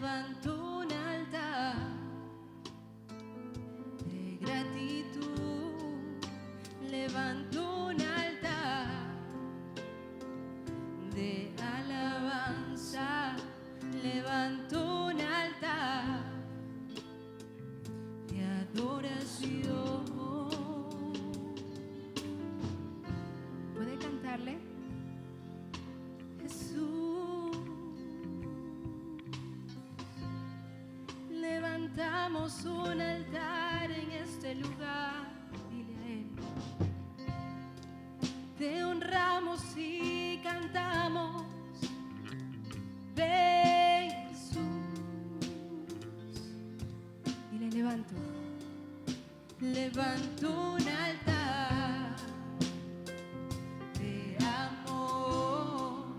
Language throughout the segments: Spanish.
levanto un altar de gratitud, levanto un altar de alabanza, levanto un altar de adoración. ¿Puede cantarle? Jesús, levantamos un altar en este lugar, dile a Él. Te honramos y cantamos, ven Jesús. Y le levanto un altar de amor,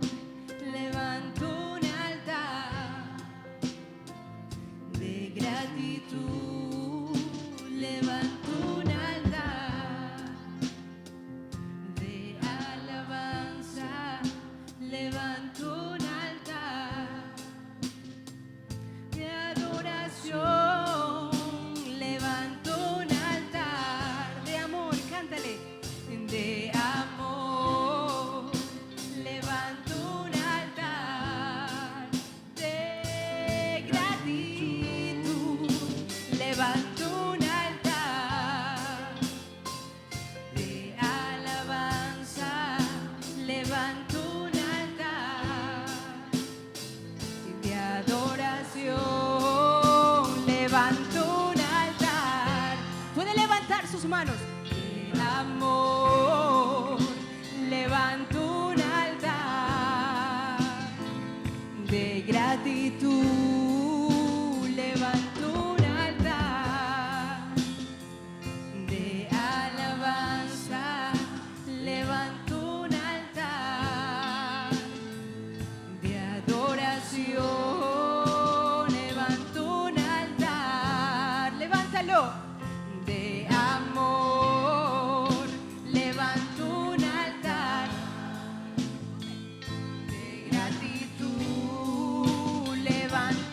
levanto un altar de gratitud, levanto un altar de alabanza, levanto un altar de adoración, levanto un altar de amor, cántale, de amor, levanto un altar de gratitud, levanto un altar de alabanza, levanto un altar de adoración, levanto un altar. Puede levantar sus manos. De amor, levanto un altar de gratitud, levanto un altar de alabanza, levanto un altar de adoración, levanto un altar, levántalo, de amor, levanto un altar de gratitud, levanto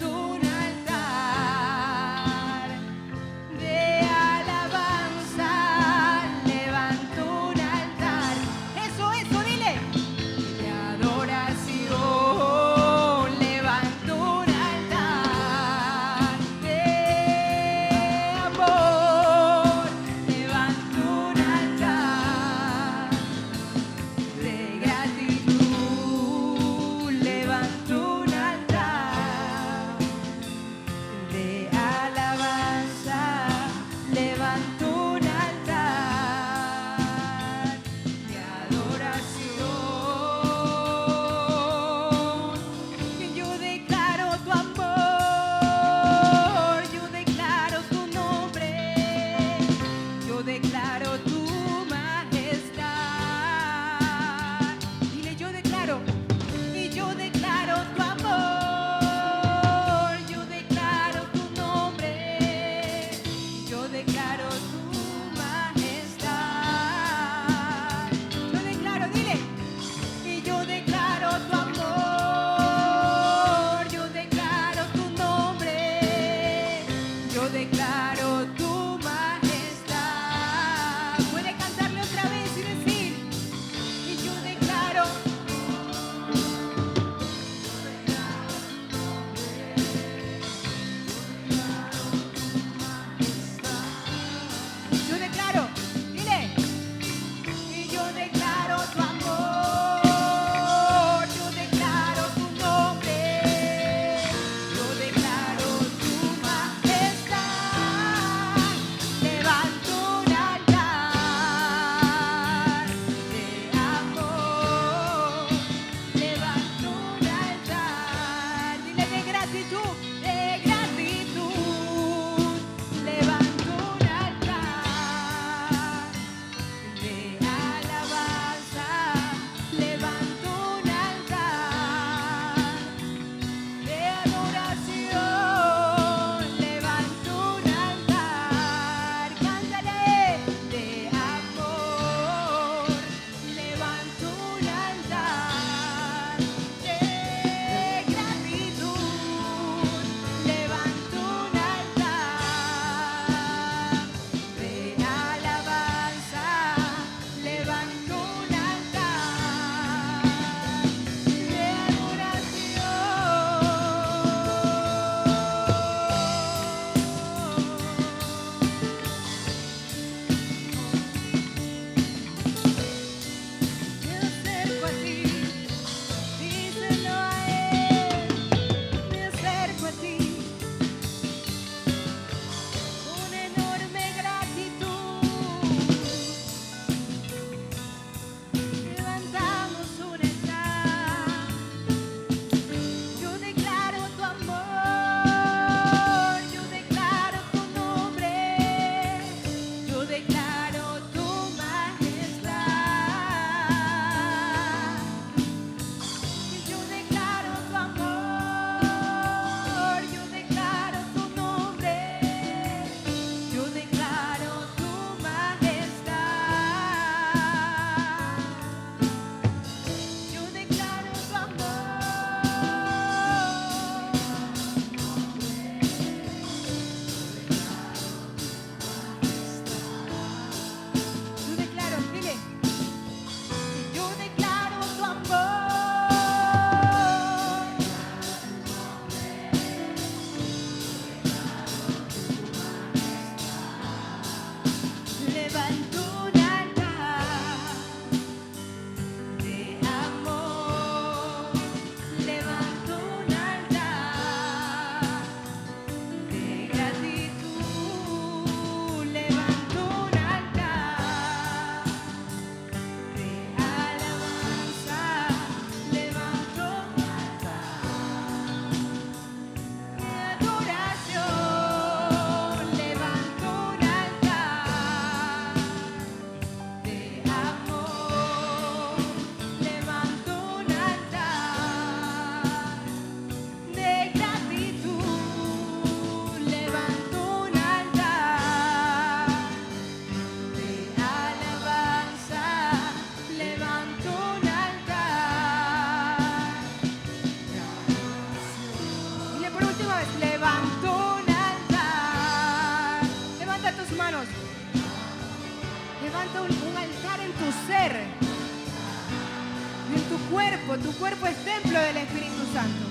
cuerpo es templo del Espíritu Santo.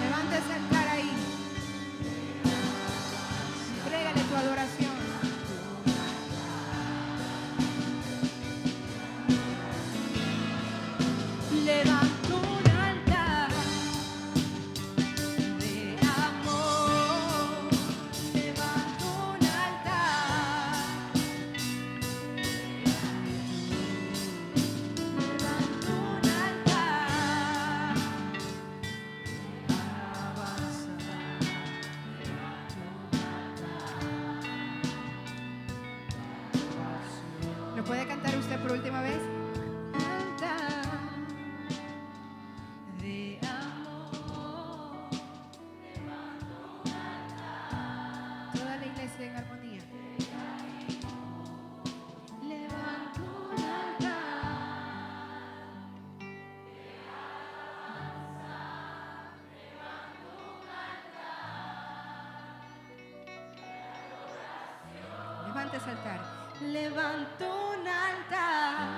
Levántese el altar ahí. Entrégale tu adoración. Levanto un altar de amor, levanto un altar, levanto un altar, alabanza, ¿Lo puede cantar usted por última vez? altar de amor, Toda la iglesia en armonía. levanto un altar. Levántese el altar. Levanto un altar.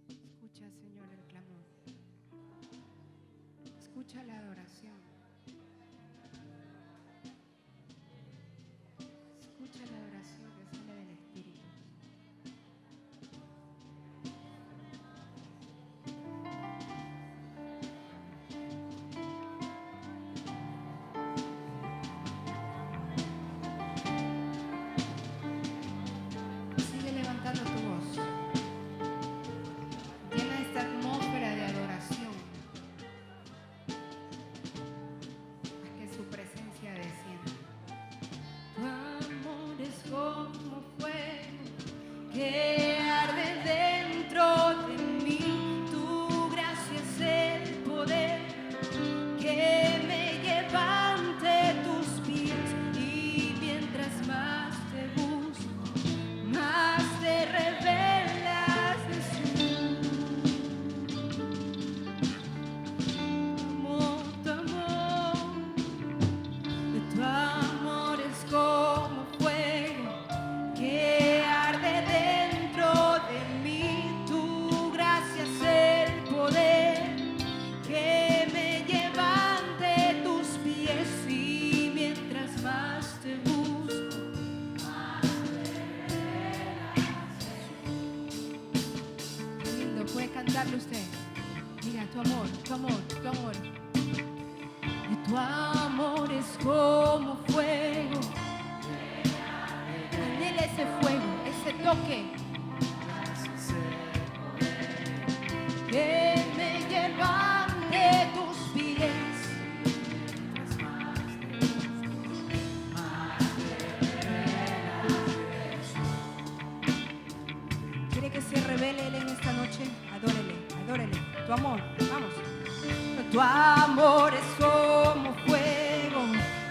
Escucha, Señor, el clamor. Escucha la adoración. Escucha la adoración que sale del Espíritu. Sigue levantando tu voz. Llena esta atmósfera de adoración. Haz que su presencia descienda. Tu amor es como fuego que arde dentro de mí. Tu gracia es el poder que me lleva ante tus pies. Y mientras más te busco, más te revelas, Jesús. Tu amor es como fuego que arde dentro de mí. Tu gracia es el poder que me lleva ante tus pies. Y mientras más te busco, Qué lindo, puede cantarlo usted. Mira, tu amor, tu amor, tu amor. y tu amor es como fuego. Anhela ese fuego, ese toque. Que me lleva ante tus pies. ¿Quiere que se revele Él en esta noche? Adórele, adórele. Tu amor, vamos. Tu amor es como fuego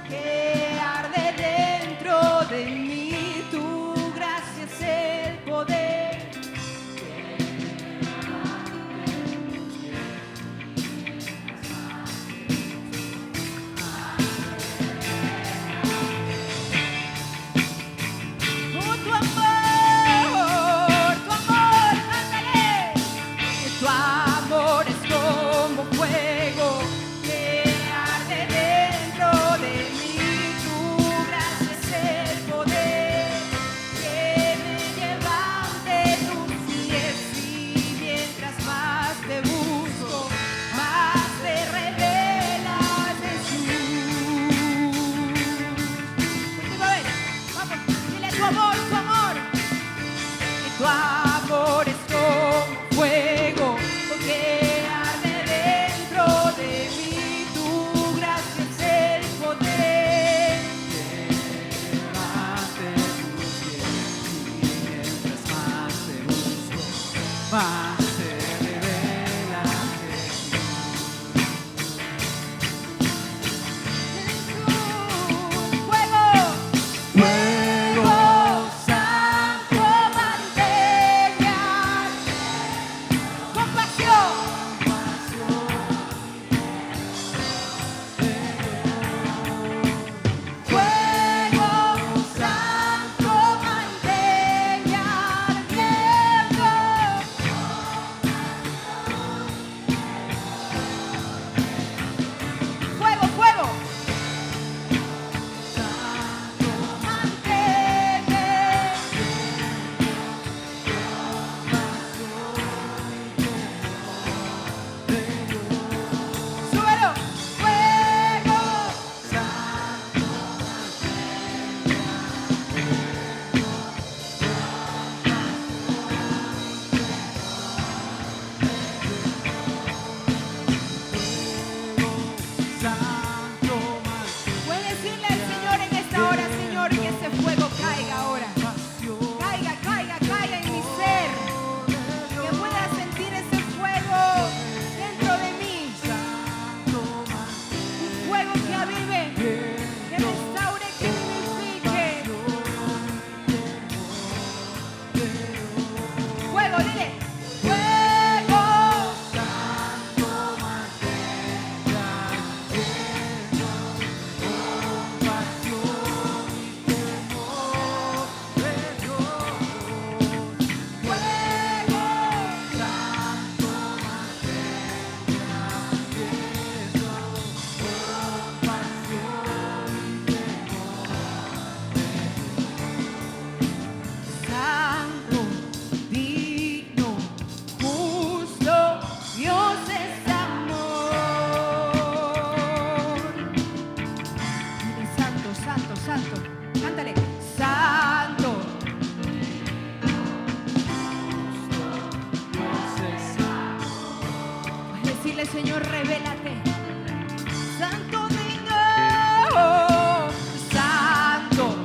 que arde dentro de mí. Tu gracia es el poder. Oh, tu amor, cántale. Tu amor es como fuego que más se revela Jesús. Fuego. fuego Santo, mantenga compasión. Fuego santo, mantenga ardiendo. Fuego, fuego. Mantenga. Súbelo. Fuego. santo más Puedes decirle al Señor en esta hora, Señor, que ese fuego caiga ahora. pasión Caiga, caiga, caiga en mi ser. Que pueda sentir ese fuego dentro de mí. Un fuego que avive, que restaure, que vivifique. Fuego, dile. Fuego. Santo, digno, justo, Dios es amor. Dile, santo, santo, santo. Cántale. Santo. Puedes decirle, Señor, revélate. Santo, digno, santo.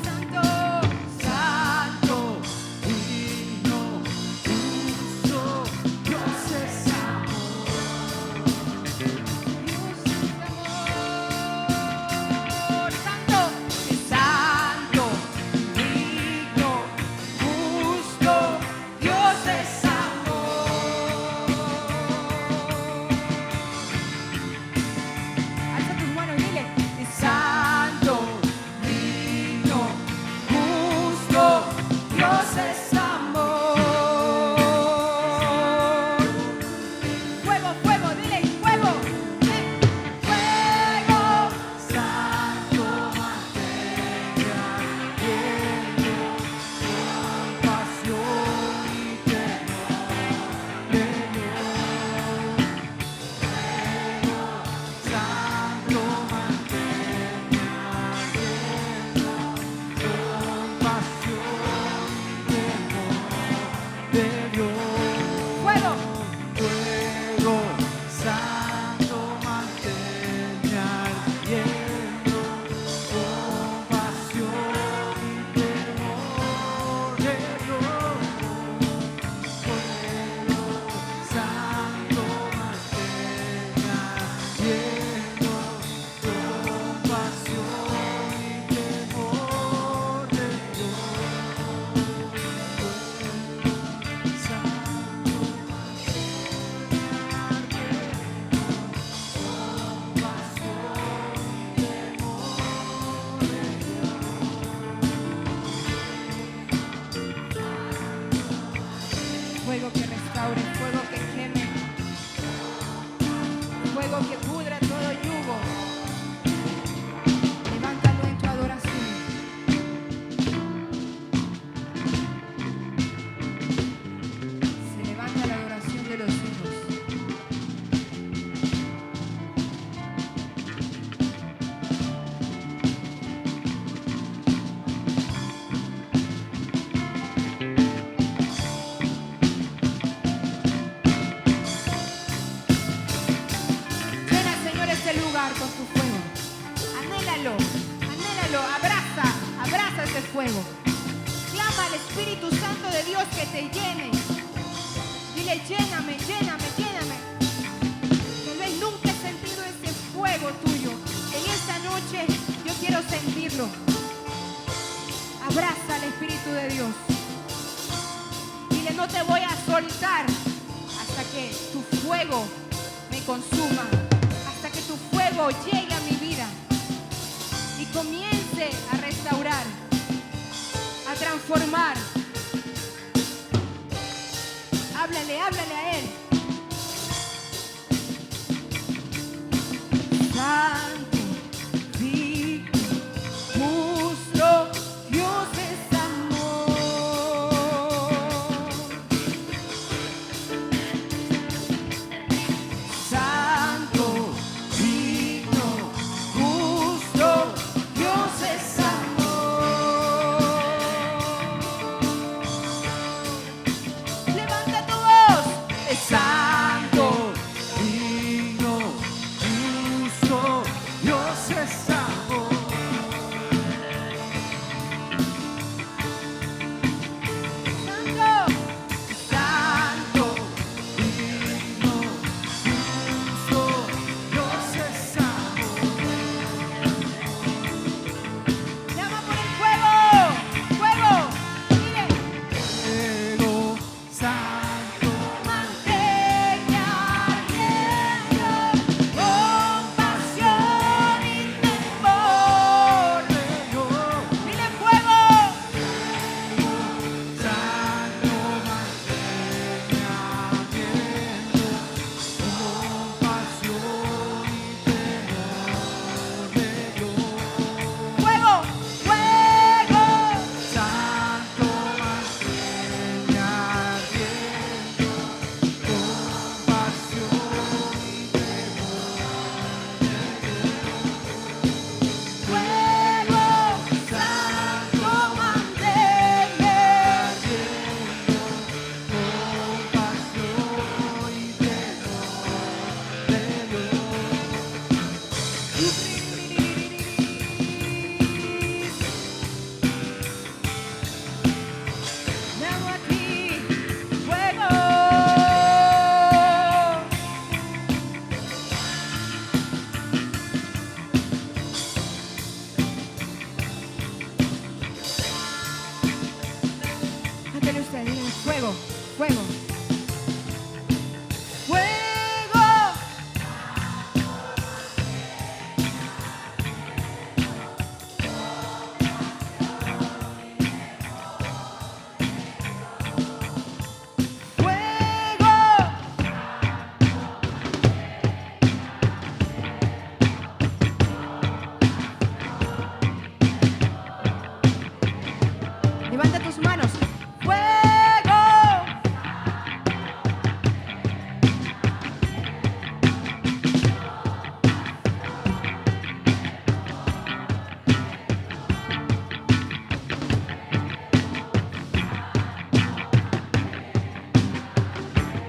Santo, santo, digno, justo, Dios es amor. Dios es amor. Santo, santo, digno, justo, Dios es amor. Alza tus manos y dile, santo, digno, justo, Dios es amor. Fuego, fuego, dile, fuego, fuego. Santo mantenga lleno pasión y temor de Dios. Santo mantenga lleno pasión y temor de Dios. Fuego. Fuego restaurar con tu fuego. Anhélalo, anhélalo, abraza ese fuego. Clama al Espíritu Santo de Dios que te llene. Dile, lléname, lléname, lléname. Tal vez nunca he sentido ese fuego tuyo. En esta noche yo quiero sentirlo. Abraza al Espíritu de Dios. Dile, no te voy a soltar hasta que tu fuego me consuma, hasta que tu fuego llegue a mi vida y comience a restaurar, a transformar. Háblale, háblale a Él. Santo, digno, justo, Dios es amor. Santo, digno, justo, Dios es amor. Levanta tu voz. Es Santo, digno, justo, Dios es amor. santo. Santo, digno, justo, Dios es amor. Llama por el fuego. Fuego. Dile. Fuego santo, Manténme ardiendo con pasión y temor. Dile fuego. santo, manténme ardiendo con pasión y temor de Dios. Fuego. Fuego. Santo, manténme ardiendo con pasión y Fuego. Santo, manténme. con pasión y temor de Dios. Llamo a ti, fuego. Ándale usted, dile, fuego, fuego. Fuego. Fuego. Levanta tus manos. ¡Fuego!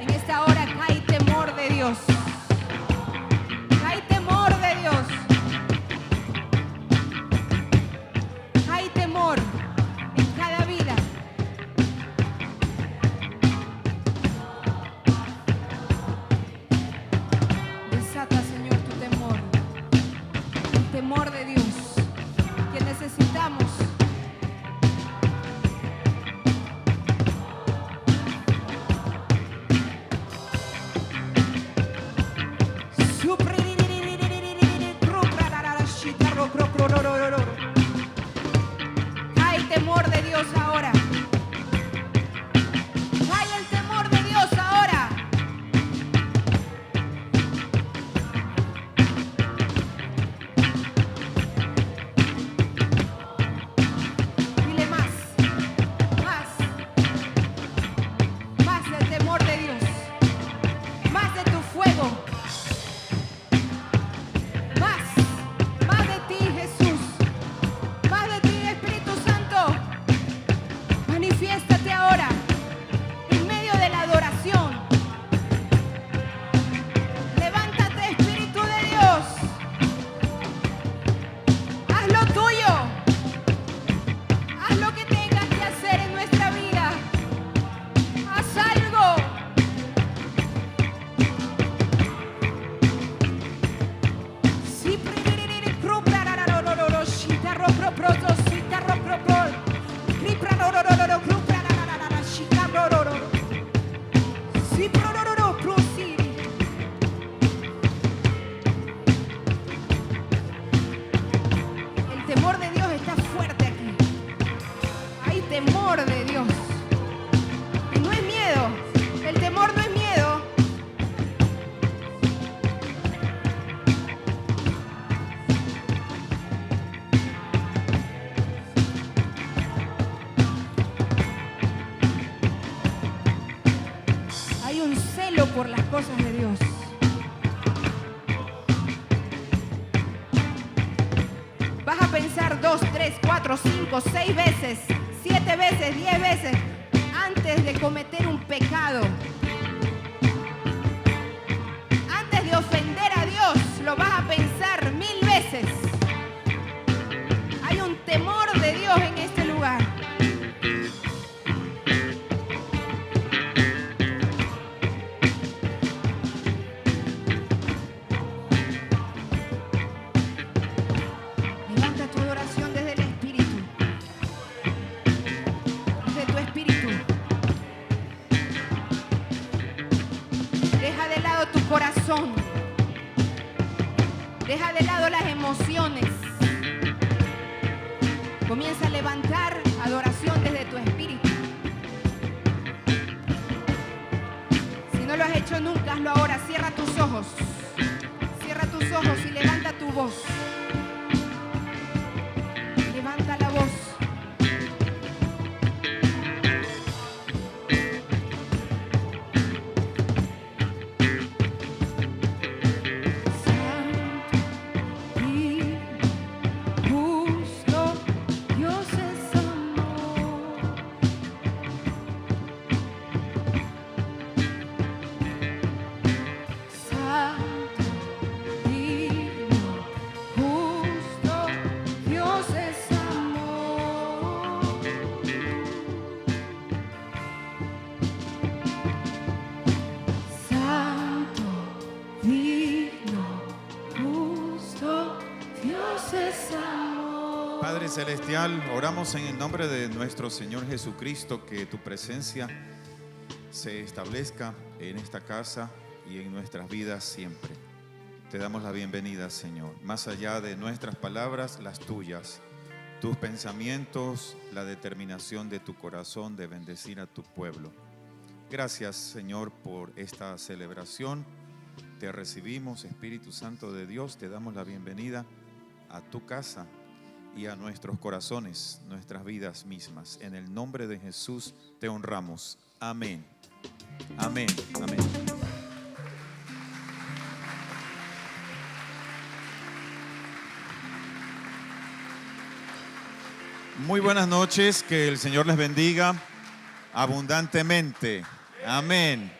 En esta hora cae temor de Dios. Cae temor de Dios. Hay temor en cada vida. Desata, Señor, tu temor. El temor de Dios que necesitamos. Hay temor de Dios ahora. Hay el temor de Dios ahora. por las cosas de Dios. Vas a pensar 2, 3, 4, 5, 6 veces, 7 veces, 10 veces antes de cometer un pecado. Antes de ofender a Dios, lo vas a pensar 1000 veces. Hay un temor de Dios en este lugar. Levanta tu adoración desde el Espíritu. Desde tu Espíritu. Deja de lado tu corazón. Deja de lado las emociones. Comienza a levantar adoración desde tu espíritu. Si no lo has hecho nunca, hazlo ahora. Cierra tus ojos. Cierra tus ojos y levanta tu voz. Levanta la voz. Padre Celestial, oramos en el nombre de nuestro Señor Jesucristo que tu presencia se establezca en esta casa y en nuestras vidas siempre. Te damos la bienvenida, Señor, más allá de nuestras palabras, las tuyas, tus pensamientos, la determinación de tu corazón de bendecir a tu pueblo. Gracias, Señor, por esta celebración. Te recibimos, Espíritu Santo de Dios, te damos la bienvenida a tu casa y a nuestros corazones, nuestras vidas mismas. En el nombre de Jesús te honramos. Amén. Amén. Amén. Muy buenas noches, que el Señor les bendiga abundantemente. Amén.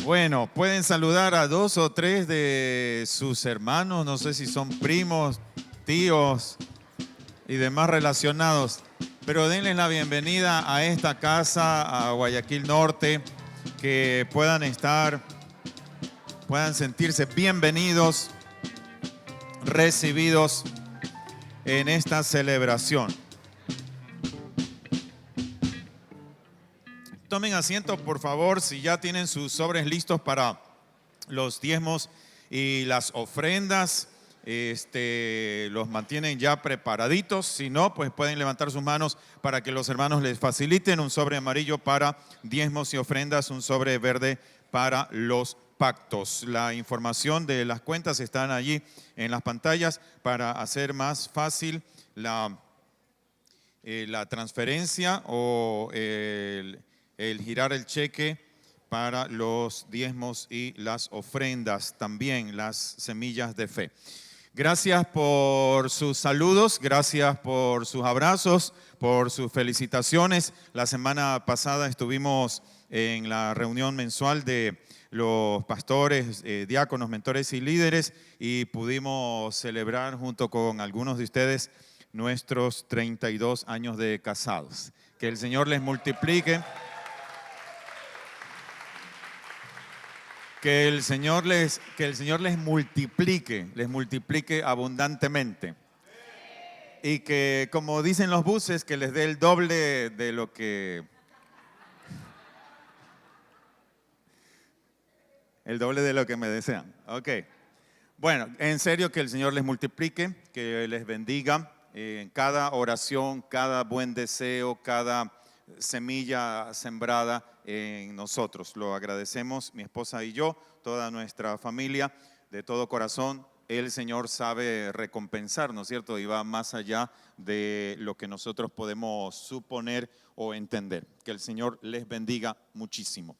Bueno, pueden saludar a 2 o 3 de sus hermanos, no sé si son primos, tíos y demás relacionados, pero denles la bienvenida a esta casa, a Guayaquil Norte, que puedan sentirse bienvenidos, recibidos en esta celebración. Tomen asiento, por favor, si ya tienen sus sobres listos para los diezmos y las ofrendas. Los mantienen ya preparaditos. Si no, pues pueden levantar sus manos para que los hermanos les faciliten un sobre amarillo para diezmos y ofrendas, un sobre verde para los pactos. La información de las cuentas están allí en las pantallas para hacer más fácil la transferencia o el girar el cheque para los diezmos y las ofrendas, también las semillas de fe. Gracias por sus saludos, gracias por sus abrazos, por sus felicitaciones. La semana pasada estuvimos en la reunión mensual de los pastores, diáconos, mentores y líderes y pudimos celebrar junto con algunos de ustedes nuestros 32 años de casados. Que el Señor les multiplique. Que el Señor les multiplique abundantemente. Y que, como dicen los buses, que les dé el doble de lo que me desean. Ok. Bueno, en serio, que el Señor les multiplique, que les bendiga en cada oración, cada buen deseo, cada semilla sembrada en nosotros. Lo agradecemos, mi esposa y yo, toda nuestra familia, de todo corazón. El Señor sabe recompensar, ¿no es cierto? Y va más allá de lo que nosotros podemos suponer o entender. Que el Señor les bendiga muchísimo.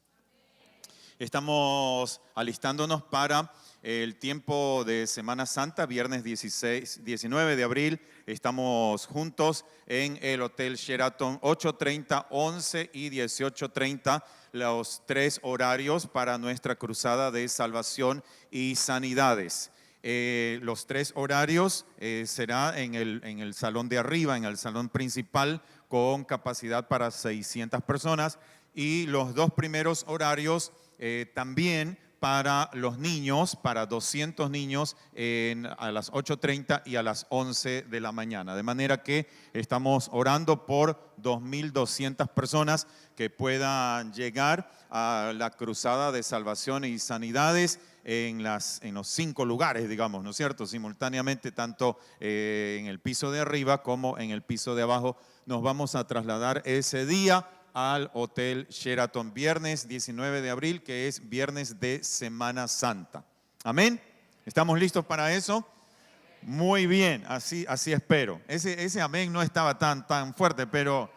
Estamos alistándonos para el tiempo de Semana Santa, viernes 19 de abril. Estamos juntos en el Hotel Sheraton, 8:30, 11 y 18:30, los 3 horarios para nuestra cruzada de salvación y sanidades. Los 3 horarios será en el salón de arriba, en el salón principal, con capacidad para 600 personas. Y los 2 primeros horarios también para los niños, para 200 niños a las 8:30 y a las 11 de la mañana. De manera que estamos orando por 2.200 personas que puedan llegar a la cruzada de salvación y sanidades en los 5 lugares, digamos, ¿no es cierto? Simultáneamente, tanto en el piso de arriba como en el piso de abajo. Nos vamos a trasladar ese día al Hotel Sheraton, viernes 19 de abril, que es viernes de Semana Santa. Amén. ¿Estamos listos para eso? Muy bien, así espero. Ese amén no estaba tan fuerte, pero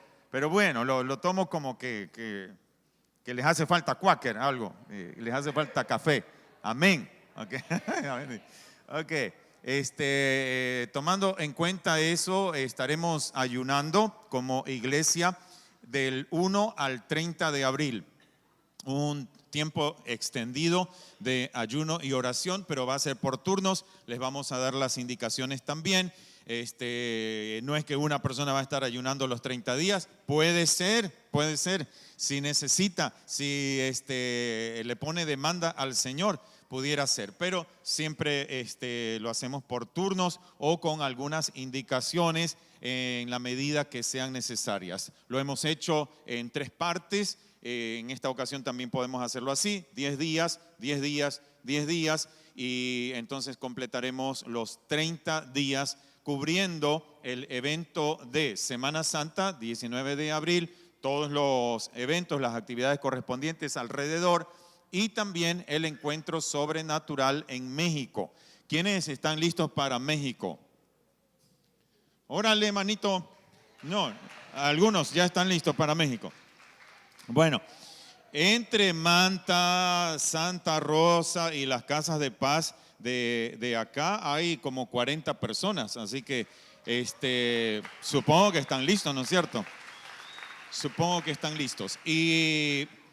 bueno, lo tomo como que les hace falta Quaker, algo, les hace falta café. Amén. Ok. Tomando en cuenta eso, estaremos ayunando como iglesia del 1 al 30 de abril, un tiempo extendido de ayuno y oración, pero va a ser por turnos. Les vamos a dar las indicaciones también. No es que una persona va a estar ayunando los 30 días, puede ser, si necesita, si le pone demanda al Señor, pudiera ser, pero siempre lo hacemos por turnos o con algunas indicaciones en la medida que sean necesarias. Lo hemos hecho en 3 partes, en esta ocasión también podemos hacerlo así, 10 días, 10 días, 10 días, y entonces completaremos los 30 días cubriendo el evento de Semana Santa, 19 de abril, todos los eventos, las actividades correspondientes alrededor, y también el encuentro sobrenatural en México. ¿Quiénes están listos para México? Órale, manito. No, algunos ya están listos para México. Bueno, entre Manta, Santa Rosa y las casas de paz de acá hay como 40 personas, así que supongo que están listos, ¿no es cierto? Supongo que están listos.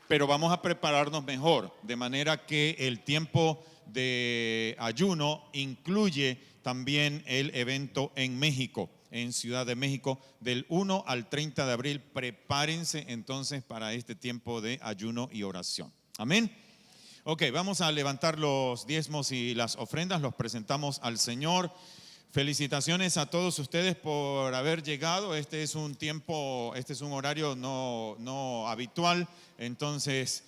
Pero vamos a prepararnos mejor, de manera que el tiempo de ayuno incluye también el evento en México, en Ciudad de México, del 1 al 30 de abril. Prepárense entonces para este tiempo de ayuno y oración. Amén. Ok, vamos a levantar los diezmos y las ofrendas, los presentamos al Señor. Felicitaciones a todos ustedes por haber llegado. Este es un horario no habitual. Entonces,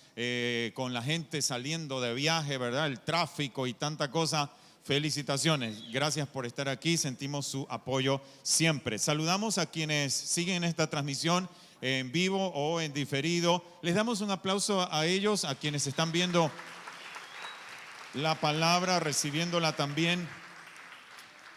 con la gente saliendo de viaje, ¿verdad? El tráfico y tanta cosa. Felicitaciones. Gracias por estar aquí. Sentimos su apoyo siempre. Saludamos a quienes siguen esta transmisión en vivo o en diferido. Les damos un aplauso a ellos, a quienes están viendo la palabra, recibiéndola también.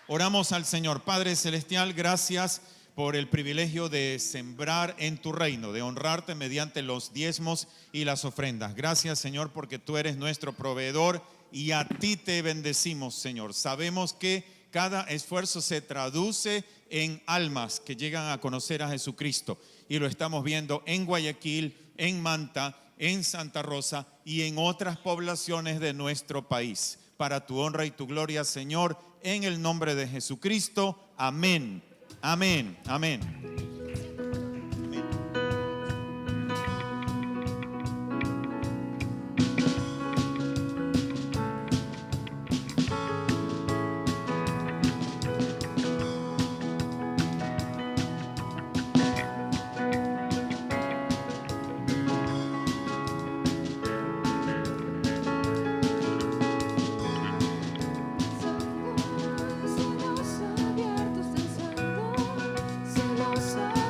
Oramos al Señor. Padre Celestial, gracias por el privilegio de sembrar en tu reino, de honrarte mediante los diezmos y las ofrendas. Gracias, Señor, porque tú eres nuestro proveedor y a ti te bendecimos, Señor. Sabemos que cada esfuerzo se traduce en almas que llegan a conocer a Jesucristo, y lo estamos viendo en Guayaquil, en Manta, en Santa Rosa y en otras poblaciones de nuestro país. Para tu honra y tu gloria, Señor, en el nombre de Jesucristo. Amén. Amén. Amén. Cielos abiertos del santo, cielos abiertos.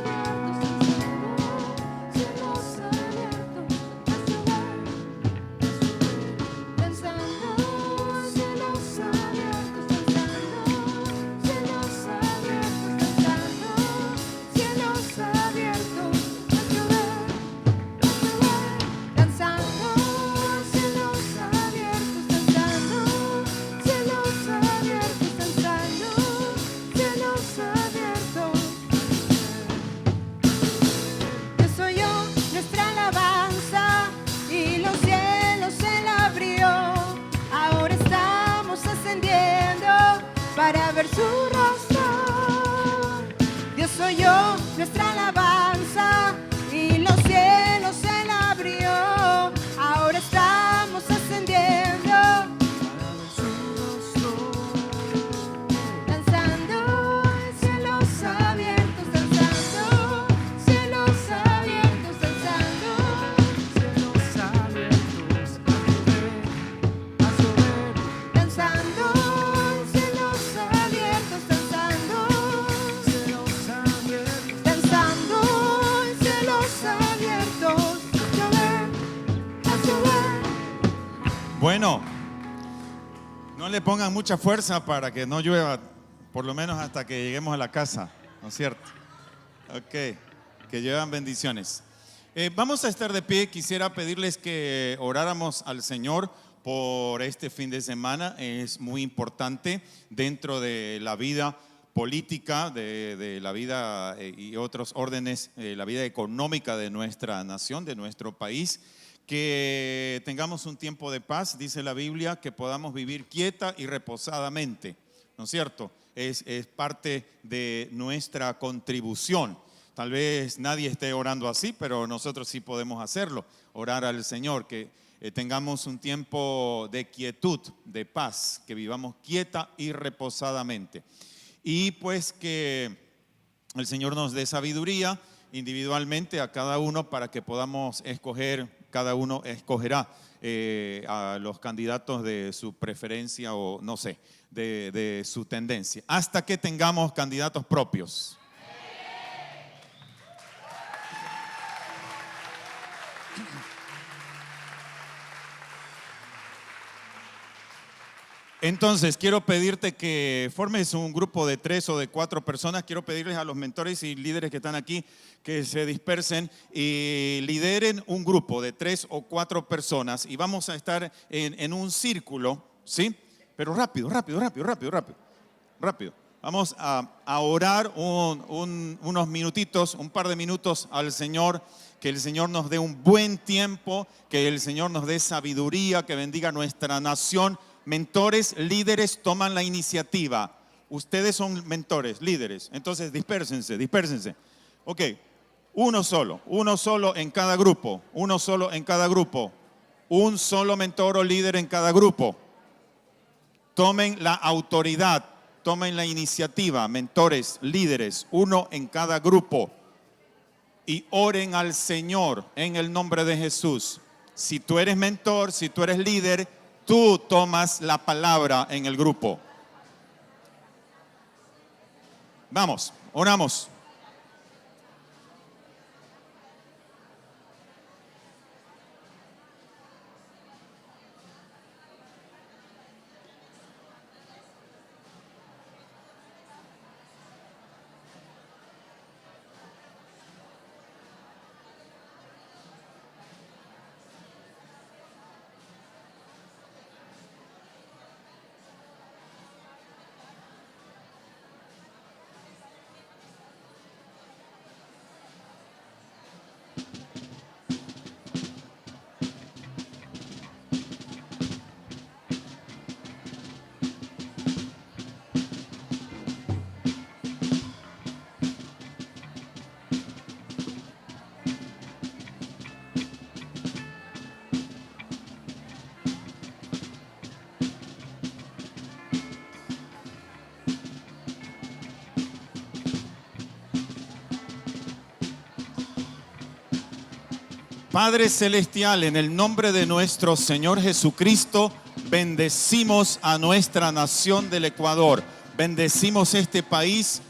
ascendiendo para ver su rostro. Dios oyó nuestra alabanza y los cielos Él abrió. Ahora estamos ascendiendo, danzando en cielos abiertos, danzando, cielos abiertos, danzando. Cielos abiertos, a llover, Danzando en cielos abiertos, danzando, cielos abiertos, danzando en cielos abiertos, a llover, a llover. Bueno, no le pongan mucha fuerza para que no llueva, por lo menos hasta que lleguemos a la casa, ¿no es cierto? Ok, que llevan bendiciones. Vamos a estar de pie. Quisiera pedirles que oráramos al Señor por este fin de semana. Es muy importante dentro de la vida política, de la vida y otros órdenes, la vida económica de nuestra nación, de nuestro país. Que tengamos un tiempo de paz, dice la Biblia, que podamos vivir quieta y reposadamente, ¿no es cierto? Es parte de nuestra contribución. Tal vez nadie esté orando así, pero nosotros sí podemos hacerlo, orar al Señor, que tengamos un tiempo de quietud, de paz, que vivamos quieta y reposadamente. Y pues que el Señor nos dé sabiduría individualmente a cada uno para que podamos escoger. Cada uno escogerá a los candidatos de su preferencia o no sé, de su tendencia, hasta que tengamos candidatos propios. Entonces, quiero pedirte que formes un grupo de 3 o de 4 personas. Quiero pedirles a los mentores y líderes que están aquí que se dispersen y lideren un grupo de 3 o 4 personas. Y vamos a estar en un círculo, ¿sí? Pero rápido. Vamos a orar unos minutitos, un par de minutos al Señor. Que el Señor nos dé un buen tiempo, que el Señor nos dé sabiduría, que bendiga nuestra nación. Mentores, líderes toman la iniciativa. Ustedes son mentores, líderes. Entonces dispérsense. Ok, uno solo en cada grupo. Un solo mentor o líder en cada grupo. Tomen la autoridad, tomen la iniciativa. Mentores, líderes, uno en cada grupo. Y oren al Señor en el nombre de Jesús. Si tú eres mentor, si tú eres líder, tú tomas la palabra en el grupo. Vamos, oramos. Padre Celestial, en el nombre de nuestro Señor Jesucristo, bendecimos a nuestra nación del Ecuador. Bendecimos este país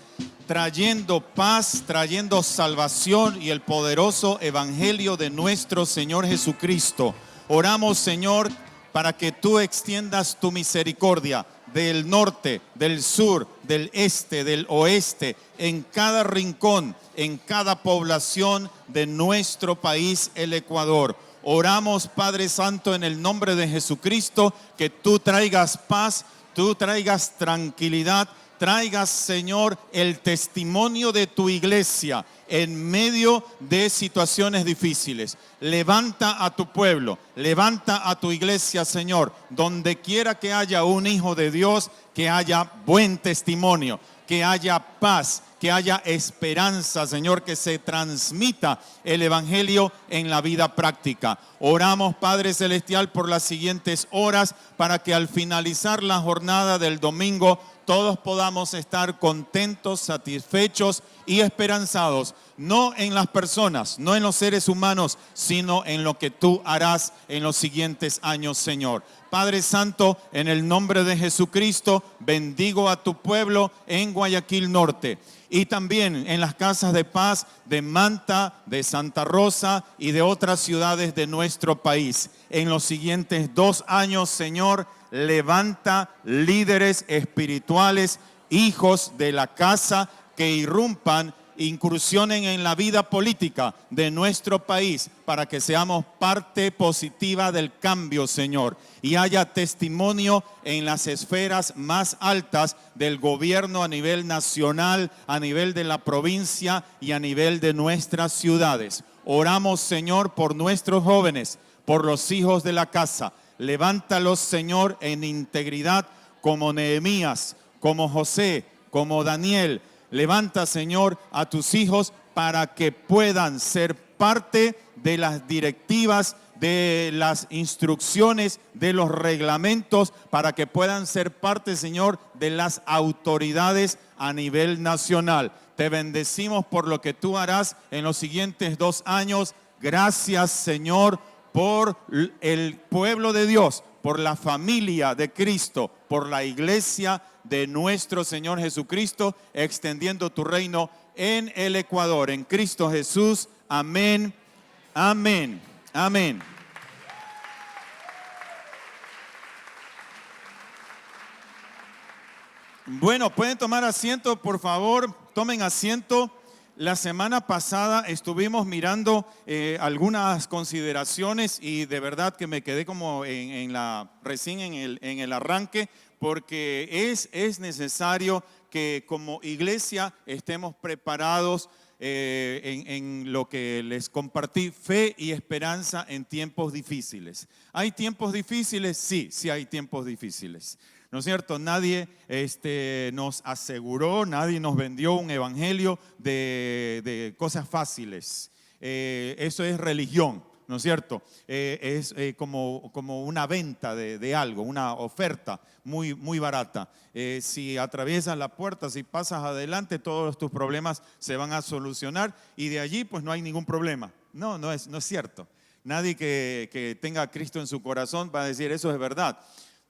trayendo paz, trayendo salvación y el poderoso evangelio de nuestro Señor Jesucristo. Oramos, Señor, para que tú extiendas tu misericordia del norte, del sur, del este, del oeste, en cada rincón, en cada población de nuestro país, el Ecuador. Oramos, Padre Santo, en el nombre de Jesucristo, que tú traigas paz, tú traigas tranquilidad, traigas, Señor, el testimonio de tu iglesia en medio de situaciones difíciles. Levanta a tu pueblo, levanta a tu iglesia, Señor, donde quiera que haya un hijo de Dios, que haya buen testimonio, que haya paz, que haya esperanza, Señor, que se transmita el evangelio en la vida práctica. Oramos, Padre Celestial, por las siguientes horas para que al finalizar la jornada del domingo todos podamos estar contentos, satisfechos y esperanzados, no en las personas, no en los seres humanos, sino en lo que tú harás en los siguientes años, Señor. Padre Santo, en el nombre de Jesucristo, bendigo a tu pueblo en Guayaquil Norte y también en las casas de paz de Manta, de Santa Rosa y de otras ciudades de nuestro país. En los siguientes 2 años, Señor, levanta líderes espirituales, hijos de la casa que irrumpan, incursionen en la vida política de nuestro país para que seamos parte positiva del cambio, Señor, y haya testimonio en las esferas más altas del gobierno a nivel nacional, a nivel de la provincia y a nivel de nuestras ciudades. Oramos, Señor, por nuestros jóvenes, por los hijos de la casa. Levántalos, Señor, en integridad como Nehemías, como José, como Daniel. Levanta, Señor, a tus hijos para que puedan ser parte de las directivas, de las instrucciones, de los reglamentos, para que puedan ser parte, Señor, de las autoridades a nivel nacional. Te bendecimos por lo que tú harás en los siguientes 2 años. Gracias, Señor, por el pueblo de Dios, por la familia de Cristo, por la iglesia de nuestro Señor Jesucristo, extendiendo tu reino en el Ecuador, en Cristo Jesús. Amén, amén, amén. Bueno, pueden tomar asiento, por favor, tomen asiento. La semana pasada estuvimos mirando algunas consideraciones y de verdad que me quedé como recién en el arranque, porque es necesario que como iglesia estemos preparados en lo que les compartí, fe y esperanza en tiempos difíciles. ¿Hay tiempos difíciles? Sí hay tiempos difíciles. ¿No es cierto? Nadie nos aseguró, nadie nos vendió un evangelio de cosas fáciles. Eso es religión, ¿no es cierto? Es como una venta de algo, una oferta muy, muy barata. Si atraviesas la puerta, si pasas adelante, todos tus problemas se van a solucionar y de allí pues no hay ningún problema. No es cierto. Nadie que tenga a Cristo en su corazón va a decir eso es verdad.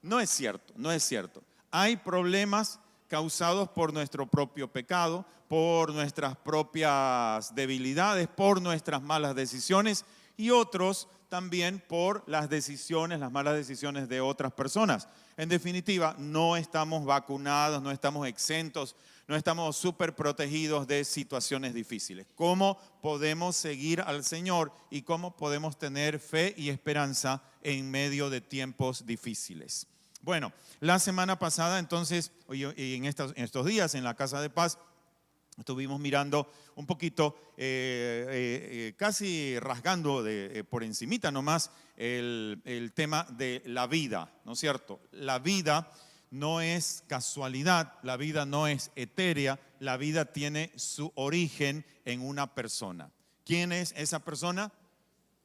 No es cierto. Hay problemas causados por nuestro propio pecado, por nuestras propias debilidades, por nuestras malas decisiones y otros también por las malas decisiones de otras personas. En definitiva, no estamos vacunados, no estamos exentos, no estamos súper protegidos de situaciones difíciles. ¿Cómo podemos seguir al Señor y cómo podemos tener fe y esperanza en medio de tiempos difíciles? Bueno, la semana pasada entonces, y en estos días en la Casa de Paz, estuvimos mirando un poquito, casi rasgando por encimita nomás, el tema de la vida, ¿no es cierto? La vida no es casualidad, la vida no es etérea, la vida tiene su origen en una persona. ¿Quién es esa persona?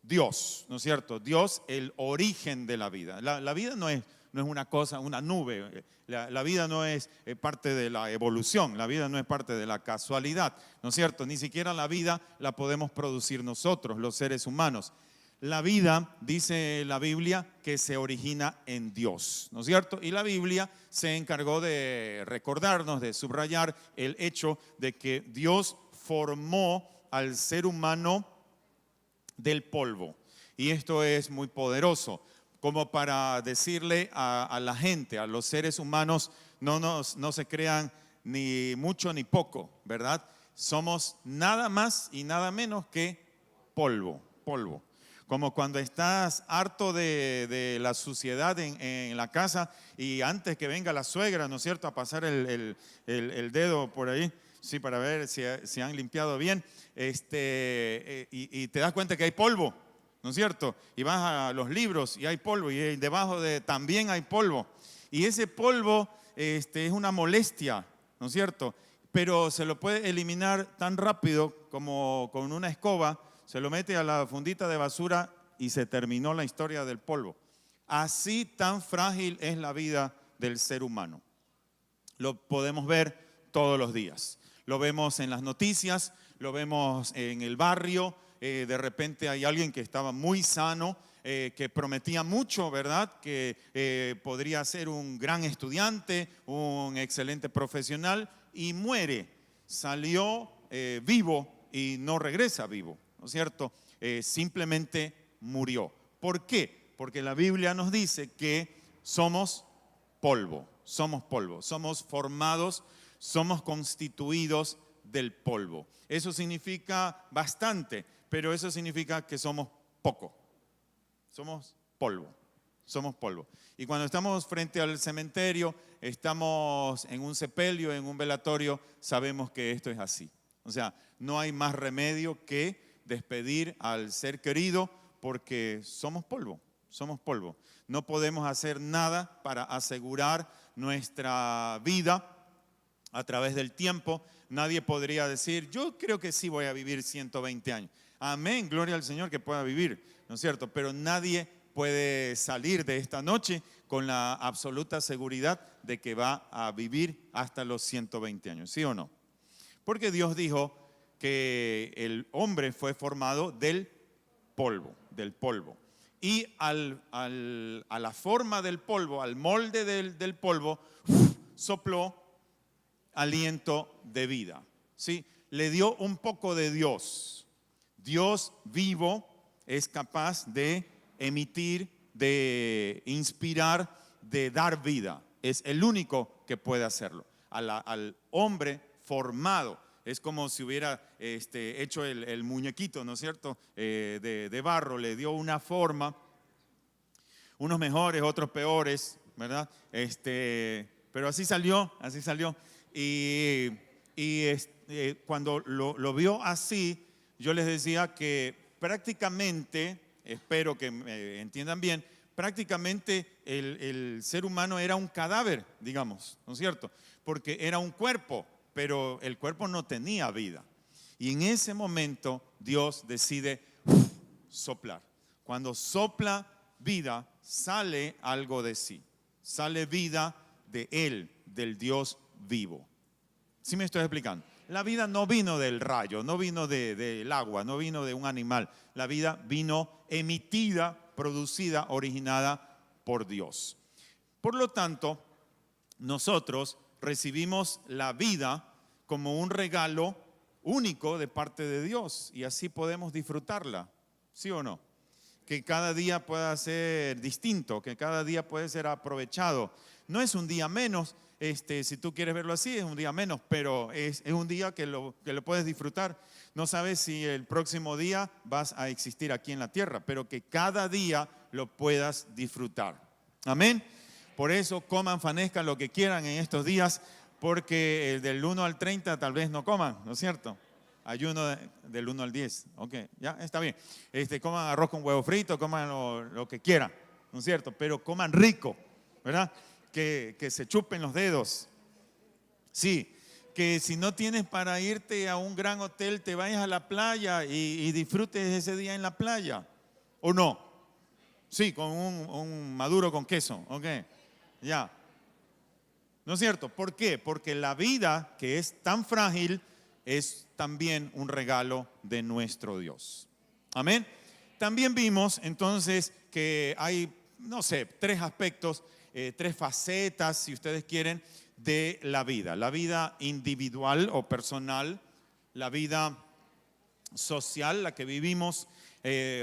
Dios, ¿no es cierto? Dios, el origen de la vida. La vida no es una cosa, una nube. La vida no es parte de la evolución, la vida no es parte de la casualidad, ¿no es cierto? Ni siquiera la vida la podemos producir nosotros, los seres humanos. La vida, dice la Biblia, que se origina en Dios, ¿no es cierto? Y la Biblia se encargó de recordarnos, de subrayar el hecho de que Dios formó al ser humano del polvo. Y esto es muy poderoso, como para decirle a la gente, a los seres humanos, no se crean ni mucho ni poco, ¿verdad? Somos nada más y nada menos que polvo. Como cuando estás harto de la suciedad en la casa y antes que venga la suegra, ¿no es cierto?, a pasar el dedo por ahí, sí, para ver si han limpiado bien, y te das cuenta que hay polvo, ¿no es cierto? Y vas a los libros y hay polvo y debajo también hay polvo. Y ese polvo es una molestia, ¿no es cierto? Pero se lo puede eliminar tan rápido como con una escoba. Se lo mete a la fundita de basura y se terminó la historia del polvo. Así tan frágil es la vida del ser humano. Lo podemos ver todos los días. Lo vemos en las noticias, lo vemos en el barrio. De repente hay alguien que estaba muy sano, que prometía mucho, ¿verdad? Que podría ser un gran estudiante, un excelente profesional y muere. Salió vivo y no regresa vivo, ¿no es cierto? Simplemente murió. ¿Por qué? Porque la Biblia nos dice que somos polvo, somos formados, somos constituidos del polvo. Eso significa bastante, pero eso significa que somos poco. Somos polvo. Y cuando estamos frente al cementerio, estamos en un sepelio, en un velatorio, sabemos que esto es así. O sea, no hay más remedio que despedir al ser querido porque somos polvo. No podemos hacer nada para asegurar nuestra vida a través del tiempo. Nadie podría decir, yo creo que sí voy a vivir 120 años. Amén, gloria al Señor que pueda vivir, ¿no es cierto? Pero nadie puede salir de esta noche con la absoluta seguridad de que va a vivir hasta los 120 años, ¿sí o no? Porque Dios dijo que el hombre fue formado del polvo. Y a la forma del polvo, al molde del polvo, sopló aliento de vida, ¿sí? Le dio un poco de Dios. Dios vivo es capaz de emitir, de inspirar, de dar vida. Es el único que puede hacerlo. Al hombre formado, es como si hubiera hecho el muñequito, ¿no es cierto?, de barro, le dio una forma, unos mejores, otros peores, ¿verdad? Pero así salió. Y cuando lo vio así, yo les decía que prácticamente, espero que me entiendan bien, prácticamente el ser humano era un cadáver, digamos, ¿no es cierto? Porque era un cuerpo, pero el cuerpo no tenía vida. Y en ese momento Dios decide soplar. Cuando sopla vida, sale algo de sí. Sale vida de Él, del Dios vivo. ¿Sí me estoy explicando? La vida no vino del rayo, no vino del agua, no vino de un animal. La vida vino emitida, producida, originada por Dios. Por lo tanto, nosotros recibimos la vida como un regalo único de parte de Dios y así podemos disfrutarla, ¿sí o no? Que cada día pueda ser distinto, que cada día puede ser aprovechado. No es un día menos, si tú quieres verlo así, es un día menos, pero es un día que lo puedes disfrutar. No sabes si el próximo día vas a existir aquí en la tierra, pero que cada día lo puedas disfrutar. Amén. Por eso coman, fanezcan lo que quieran en estos días, porque del 1 al 30 tal vez no coman, ¿no es cierto? Ayuno del 1 al 10, ok, ya está bien. Coman arroz con huevo frito, coman lo que quieran, ¿no es cierto? Pero coman rico, ¿verdad? Que se chupen los dedos. Sí, que si no tienes para irte a un gran hotel, te vayas a la playa y disfrutes ese día en la playa, ¿o no? Sí, con un maduro con queso, ok, ya. ¿No es cierto? ¿Por qué? Porque la vida, que es tan frágil, es también un regalo de nuestro Dios. Amén. También vimos entonces que hay, no sé, 3 aspectos, 3 facetas, si ustedes quieren, de la vida. La vida individual o personal, la vida social, la que vivimos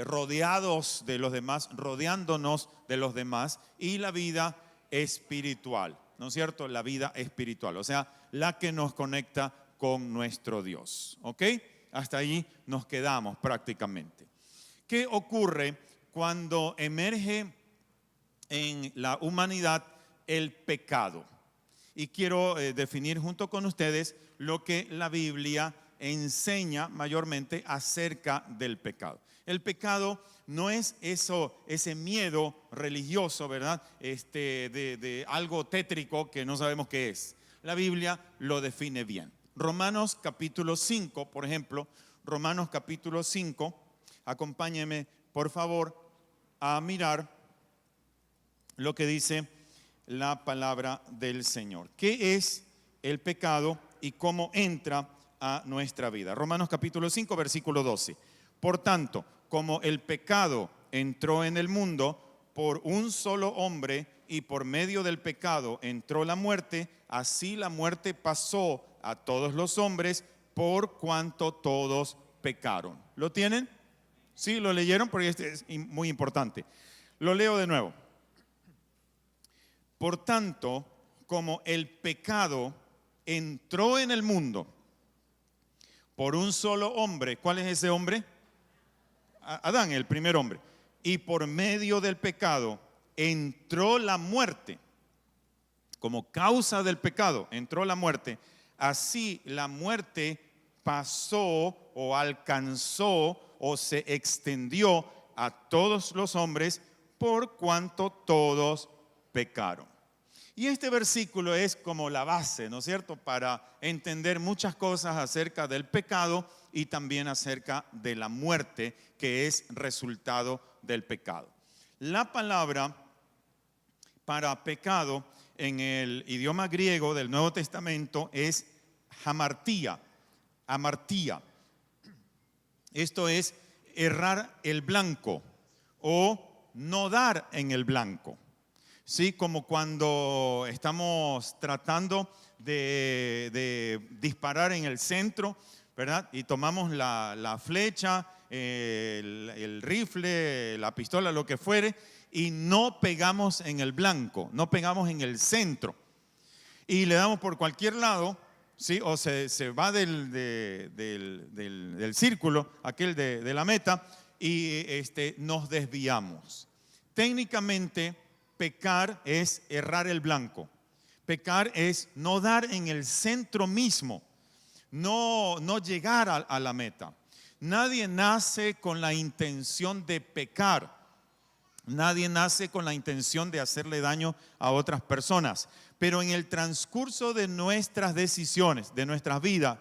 rodeados de los demás, rodeándonos de los demás, y la vida espiritual, ¿no es cierto? La vida espiritual, o sea, la que nos conecta con nuestro Dios, ¿ok? Hasta allí nos quedamos prácticamente. ¿Qué ocurre cuando emerge en la humanidad el pecado? Y quiero definir junto con ustedes lo que la Biblia enseña mayormente acerca del pecado. El pecado no es ese miedo religioso, ¿verdad? De algo tétrico que no sabemos qué es. La Biblia lo define bien. Romanos capítulo 5, por ejemplo, Romanos capítulo 5, acompáñenme por favor a mirar lo que dice la palabra del Señor. ¿Qué es el pecado y cómo entra a nuestra vida? Romanos capítulo 5, versículo 12. Por tanto, como el pecado entró en el mundo por un solo hombre y por medio del pecado entró la muerte, así la muerte pasó a todos los hombres por cuanto todos pecaron. ¿Lo tienen? ¿Sí? ¿Lo leyeron? Porque este es muy importante. Lo leo de nuevo. Por tanto, como el pecado entró en el mundo por un solo hombre, ¿cuál es ese hombre? Adán, el primer hombre. Y por medio del pecado entró la muerte. Como causa del pecado entró la muerte. Así la muerte pasó o alcanzó o se extendió a todos los hombres por cuanto todos pecaron. Y este versículo es como la base, ¿no es cierto?, para entender muchas cosas acerca del pecado y también acerca de la muerte que es resultado del pecado. La palabra para pecado en el idioma griego del Nuevo Testamento es hamartía, amartía. Esto es errar el blanco o no dar en el blanco. Sí, como cuando estamos tratando de disparar en el centro, ¿verdad? Y tomamos la flecha, el rifle, la pistola, lo que fuere, y no pegamos en el blanco, no pegamos en el centro. Y le damos por cualquier lado, ¿sí? O se va del círculo, aquel de la meta, y nos desviamos. Técnicamente, pecar es errar el blanco. Pecar es no dar en el centro mismo, no llegar a la meta. Nadie nace con la intención de pecar. Nadie nace con la intención de hacerle daño a otras personas. Pero en el transcurso de nuestras decisiones, de nuestras vidas,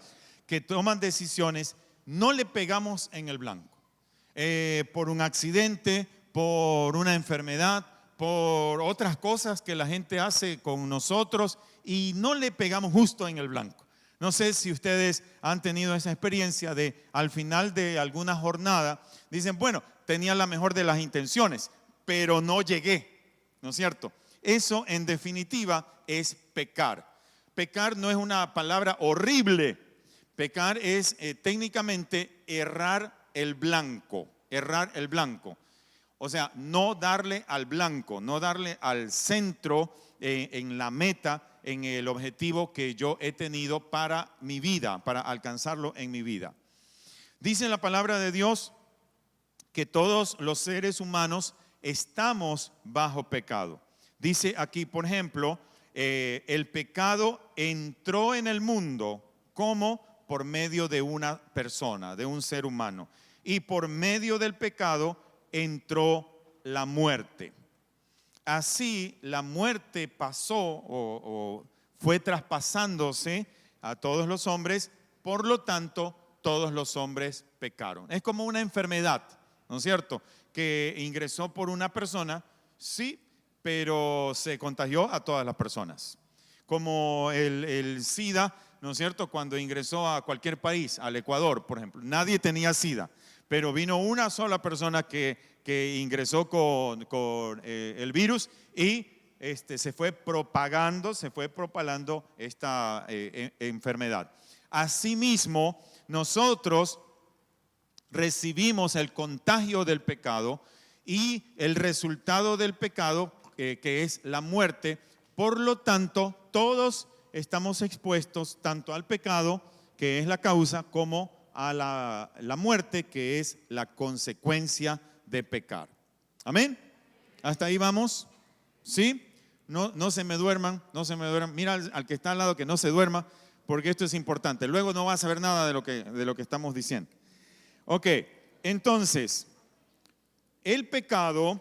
que toman decisiones, no le pegamos en el blanco. Por un accidente, por una enfermedad, por otras cosas que la gente hace con nosotros y no le pegamos justo en el blanco. No sé si ustedes han tenido esa experiencia de al final de alguna jornada, dicen, bueno, tenía la mejor de las intenciones, pero no llegué, ¿no es cierto? Eso en definitiva es pecar. Pecar no es una palabra horrible. Pecar es técnicamente errar el blanco, errar el blanco. O sea, no darle al blanco, no darle al centro en la meta, en el objetivo que yo he tenido para mi vida, para alcanzarlo en mi vida. Dice la palabra de Dios que todos los seres humanos estamos bajo pecado. Dice aquí, por ejemplo, el pecado entró en el mundo como por medio de una persona, de un ser humano. Y por medio del pecado entró la muerte. Así la muerte pasó o fue traspasándose a todos los hombres, por lo tanto todos los hombres pecaron. Es como una enfermedad, ¿no es cierto?, que ingresó por una persona, sí, pero se contagió a todas las personas. Como el SIDA, ¿no es cierto?, cuando ingresó a cualquier país, al Ecuador, por ejemplo, nadie tenía SIDA, pero vino una sola persona que ingresó con el virus y se fue propagando, se fue propalando esta enfermedad. Asimismo, nosotros recibimos el contagio del pecado y el resultado del pecado, que es la muerte. Por lo tanto, todos estamos expuestos tanto al pecado, que es la causa, como a la muerte, que es la consecuencia de pecar. Amén. ¿Hasta ahí vamos? ¿Sí? No se me duerman, no se me duerman. Mira al que está al lado que no se duerma, porque esto es importante. Luego no va a saber nada de lo que estamos diciendo. Ok, entonces, el pecado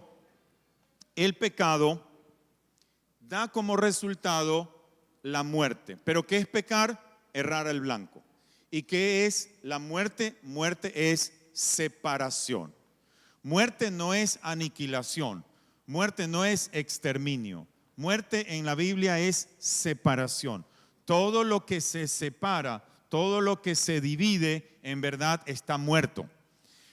da como resultado la muerte. ¿Pero qué es pecar? Errar el blanco. ¿Y qué es la muerte? Muerte es separación. Muerte no es aniquilación. Muerte no es exterminio. Muerte en la Biblia es separación. Todo lo que se separa, todo lo que se divide, en verdad está muerto.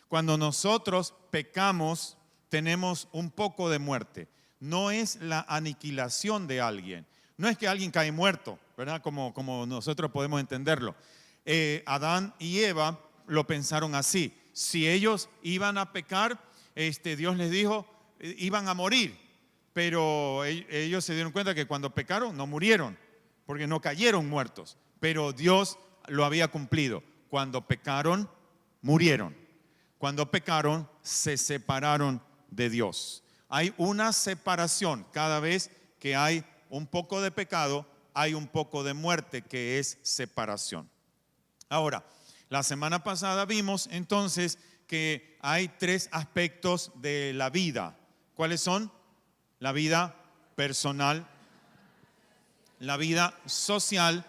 Cuando nosotros pecamos, tenemos un poco de muerte. No es la aniquilación de alguien. No es que alguien cae muerto, ¿verdad? Como nosotros podemos entenderlo. Adán y Eva lo pensaron así. Si ellos iban a pecar, Dios les dijo, iban a morir. Pero ellos se dieron cuenta que cuando pecaron no murieron, porque no cayeron muertos. Pero Dios lo había cumplido. Cuando pecaron, murieron. Cuando pecaron, se separaron de Dios. Hay una separación. Cada vez que hay un poco de pecado, hay un poco de muerte, que es separación. Ahora, la semana pasada vimos entonces que hay 3 aspectos de la vida. ¿Cuáles son? La vida personal, la vida social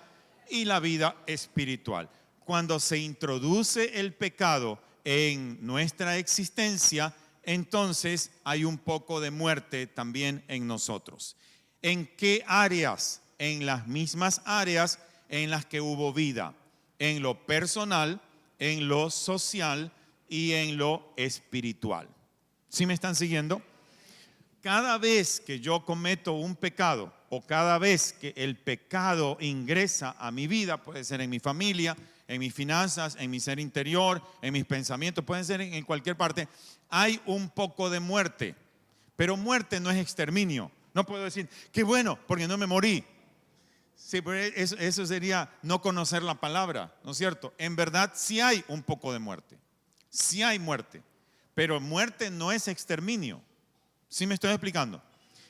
y la vida espiritual. Cuando se introduce el pecado en nuestra existencia, entonces hay un poco de muerte también en nosotros. ¿En qué áreas? En las mismas áreas en las que hubo vida. En lo personal, en lo social y en lo espiritual. ¿Sí me están siguiendo? Cada vez que yo cometo un pecado o cada vez que el pecado ingresa a mi vida, puede ser en mi familia, en mis finanzas, en mi ser interior, en mis pensamientos, pueden ser en cualquier parte, hay un poco de muerte. Pero muerte no es exterminio. No puedo decir, qué bueno, porque no me morí. Sí, pero eso sería no conocer la palabra, ¿no es cierto? En verdad sí hay un poco de muerte. Sí hay muerte. Pero muerte no es exterminio. ¿Sí me estoy explicando?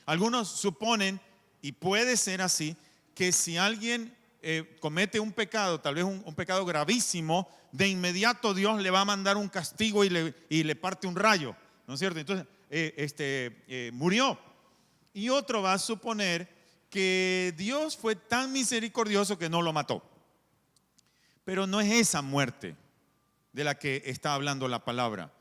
Algunos suponen, y puede ser así, que si alguien comete un pecado, tal vez un pecado gravísimo, de inmediato Dios le va a mandar un castigo y le parte un rayo, ¿no es cierto? Entonces, murió. Y otro va a suponer que Dios fue tan misericordioso que no lo mató. Pero no es esa muerte de la que está hablando la palabra.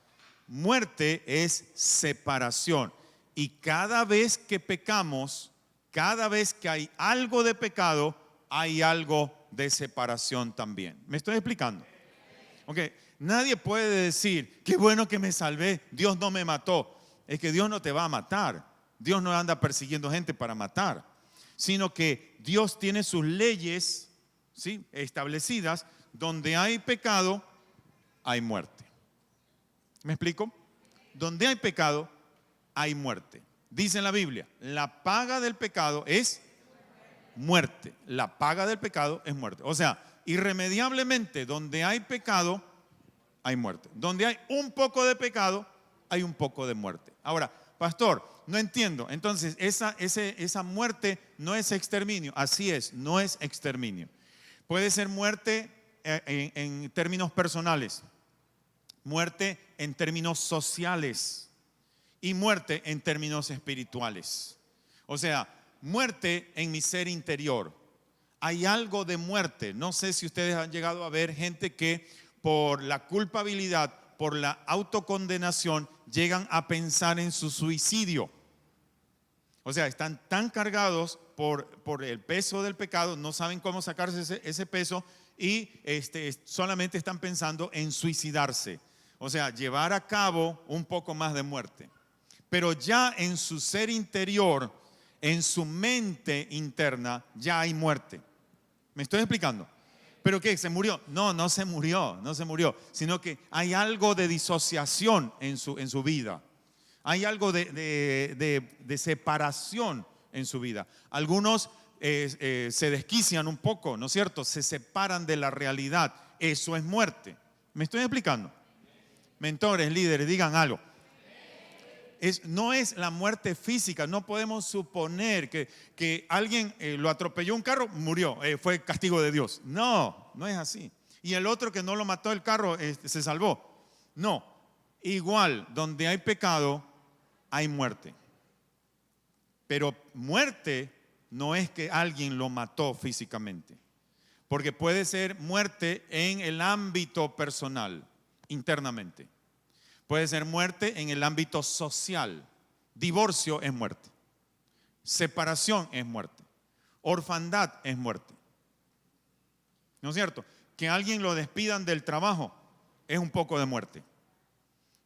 Muerte es separación. Y cada vez que pecamos, cada vez que hay algo de pecado, hay algo de separación también. ¿Me estoy explicando? Ok, nadie puede decir, qué bueno que me salvé, Dios no me mató. Es que Dios no te va a matar. Dios no anda persiguiendo gente para matar, sino que Dios tiene sus leyes, ¿sí?, establecidas. Donde hay pecado, hay muerte. ¿Me explico? Donde hay pecado, hay muerte. Dice en la Biblia, la paga del pecado es muerte. La paga del pecado es muerte. O sea, irremediablemente, donde hay pecado, hay muerte. Donde hay un poco de pecado, hay un poco de muerte. Ahora, pastor, no entiendo. Entonces, esa muerte no es exterminio. Así es, no es exterminio. Puede ser muerte en términos personales, muerte en términos sociales y muerte en términos espirituales. O sea, muerte en mi ser interior. Hay algo de muerte. No sé si ustedes han llegado a ver gente que por la culpabilidad, por la autocondenación, llegan a pensar en su suicidio. O sea, están tan cargados por el peso del pecado, no saben cómo sacarse ese peso y solamente están pensando en suicidarse. O sea, llevar a cabo un poco más de muerte. Pero ya en su ser interior, en su mente interna, ya hay muerte. ¿Me estoy explicando? ¿Pero qué? ¿Se murió? No, no se murió, sino que hay algo de disociación en su vida. Hay algo de separación en su vida. Algunos se desquician un poco, ¿no es cierto? Se separan de la realidad. Eso es muerte. ¿Me estoy explicando? Mentores, líderes, digan algo. No es la muerte física. No podemos suponer que alguien lo atropelló un carro, murió, fue castigo de Dios. No, no es así. Y el otro que no lo mató el carro se salvó. No, igual, donde hay pecado, hay muerte. Pero muerte no es que alguien lo mató físicamente. Porque puede ser muerte en el ámbito personal, internamente. Puede ser muerte en el ámbito social. Divorcio es muerte. Separación es muerte. Orfandad es muerte. ¿No es cierto? Que alguien lo despidan del trabajo es un poco de muerte.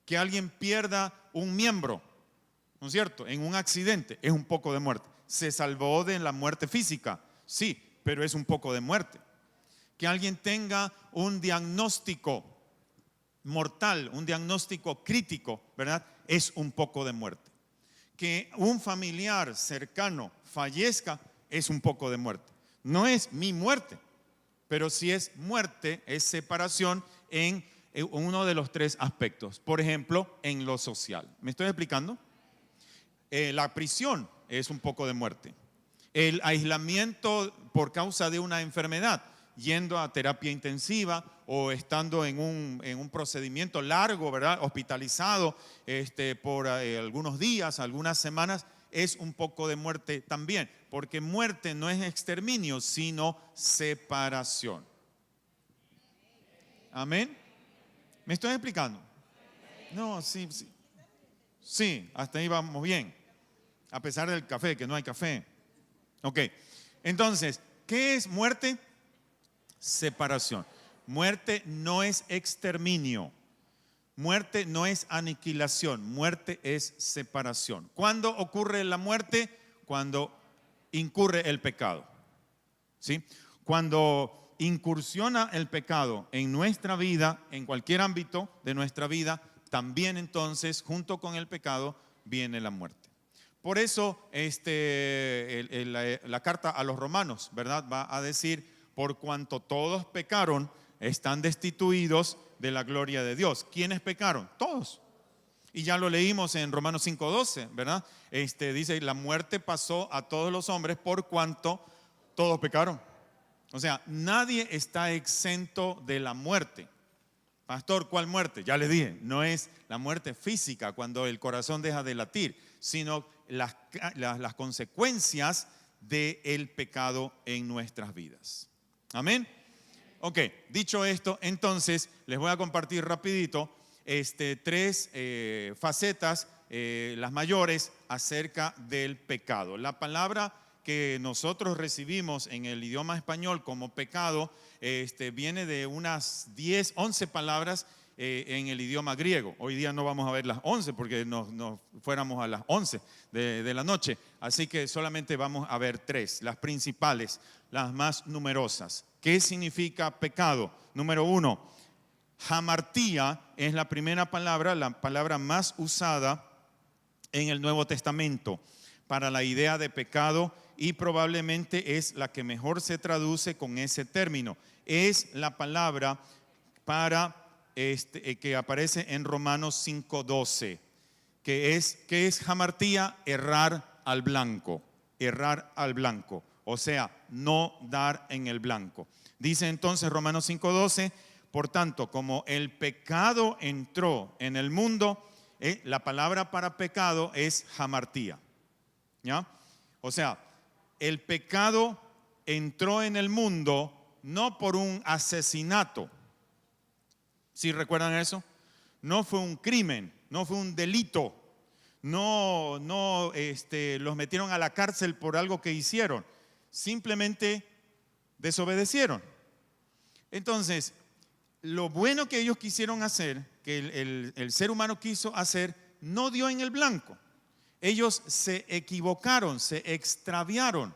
Que alguien pierda un miembro, ¿no es cierto?, en un accidente es un poco de muerte. Se salvó de la muerte física, sí, pero es un poco de muerte. Que alguien tenga un diagnóstico mortal, un diagnóstico crítico, ¿verdad?, es un poco de muerte. Que un familiar cercano fallezca es un poco de muerte. No es mi muerte, pero sí es muerte, es separación en uno de los tres aspectos. Por ejemplo, en lo social. ¿Me estoy explicando? La prisión es un poco de muerte. El aislamiento por causa de una enfermedad, yendo a terapia intensiva o estando en un procedimiento largo, ¿verdad?, hospitalizado por algunos días, algunas semanas, es un poco de muerte también, porque muerte no es exterminio, sino separación. Amén. ¿Me estoy explicando? No, sí. Sí, hasta ahí vamos bien. A pesar del café, que no hay café. Ok, entonces, ¿qué es muerte? Separación. Muerte no es exterminio. Muerte no es aniquilación. Muerte es separación. ¿Cuándo ocurre la muerte? Cuando incurre el pecado. ¿Sí? Cuando incursiona el pecado en nuestra vida, en cualquier ámbito de nuestra vida, también entonces, junto con el pecado, viene la muerte. Por eso la carta a los romanos, ¿verdad?, va a decir: por cuanto todos pecaron, están destituidos de la gloria de Dios. ¿Quiénes pecaron? Todos. Y ya lo leímos en Romanos 5:12, ¿verdad? Dice: la muerte pasó a todos los hombres por cuanto todos pecaron. O sea, nadie está exento de la muerte. Pastor, ¿cuál muerte? Ya les dije, no es la muerte física cuando el corazón deja de latir, sino las consecuencias del pecado en nuestras vidas. Amén. Ok, dicho esto, entonces les voy a compartir rapidito tres facetas, las mayores, acerca del pecado. La palabra que nosotros recibimos en el idioma español como pecado viene de unas 10, 11 palabras en el idioma griego. Hoy día no vamos a ver las 11 porque nos fuéramos a las 11 de la noche. Así que solamente vamos a ver tres, las principales, las más numerosas. ¿Qué significa pecado? Número 1, hamartía es la primera palabra, la palabra más usada en el Nuevo Testamento para la idea de pecado, y probablemente es la que mejor se traduce con ese término. Es la palabra para que aparece en Romanos 5:12, que es hamartía, errar al blanco, o sea, no dar en el blanco. Dice entonces Romanos 5:12: por tanto, como el pecado entró en el mundo, la palabra para pecado es hamartía. ¿Ya? O sea, el pecado entró en el mundo no por un asesinato. ¿Sí recuerdan eso? No fue un crimen, no fue un delito. No los metieron a la cárcel por algo que hicieron. Simplemente desobedecieron. Entonces, lo bueno que ellos quisieron hacer, que el ser humano quiso hacer, no dio en el blanco. Ellos se equivocaron, se extraviaron,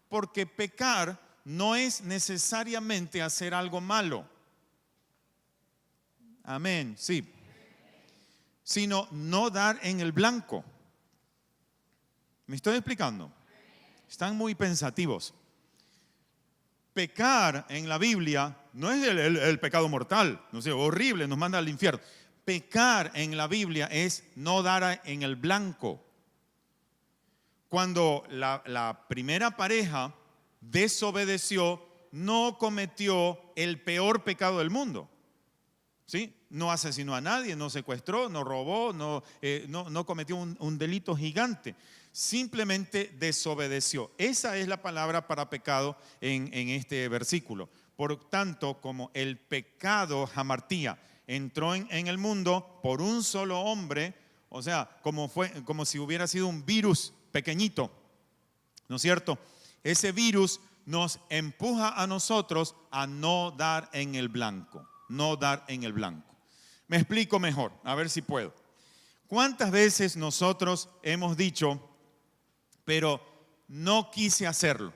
porque pecar no es necesariamente hacer algo malo. Amén, sí. Sino no dar en el blanco. ¿Me estoy explicando? Están muy pensativos. Pecar en la Biblia no es el pecado mortal, no sé, horrible, nos manda al infierno. Pecar en la Biblia es no dar en el blanco. Cuando la primera pareja desobedeció, no cometió el peor pecado del mundo. ¿Sí? No asesinó a nadie, no secuestró, no robó, no cometió un delito gigante. Simplemente desobedeció. Esa es la palabra para pecado en este versículo. Por tanto, como el pecado, hamartía, entró en el mundo por un solo hombre, o sea, como si hubiera sido un virus pequeñito, ¿no es cierto? Ese virus nos empuja a nosotros a no dar en el blanco, no dar en el blanco. Me explico mejor, a ver si puedo. ¿Cuántas veces nosotros hemos dicho, pero no quise hacerlo?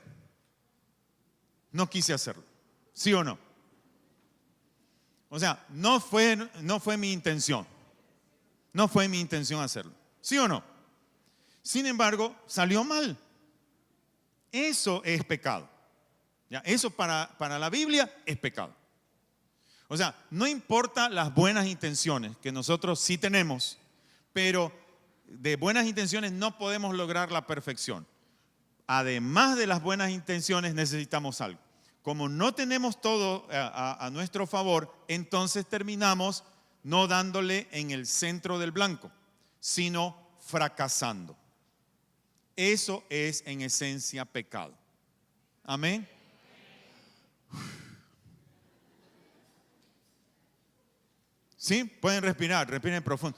No quise hacerlo, ¿sí o no? O sea, no fue mi intención. No fue mi intención hacerlo, ¿sí o no? Sin embargo, salió mal. Eso es pecado. ¿Ya? Eso para la Biblia es pecado. O sea, no importa las buenas intenciones que nosotros sí tenemos, pero de buenas intenciones no podemos lograr la perfección. Además de las buenas intenciones necesitamos algo. Como no tenemos todo a nuestro favor, entonces terminamos no dándole en el centro del blanco, sino fracasando. Eso es en esencia pecado. Amén. ¿Sí? Pueden respirar, respiren profundo.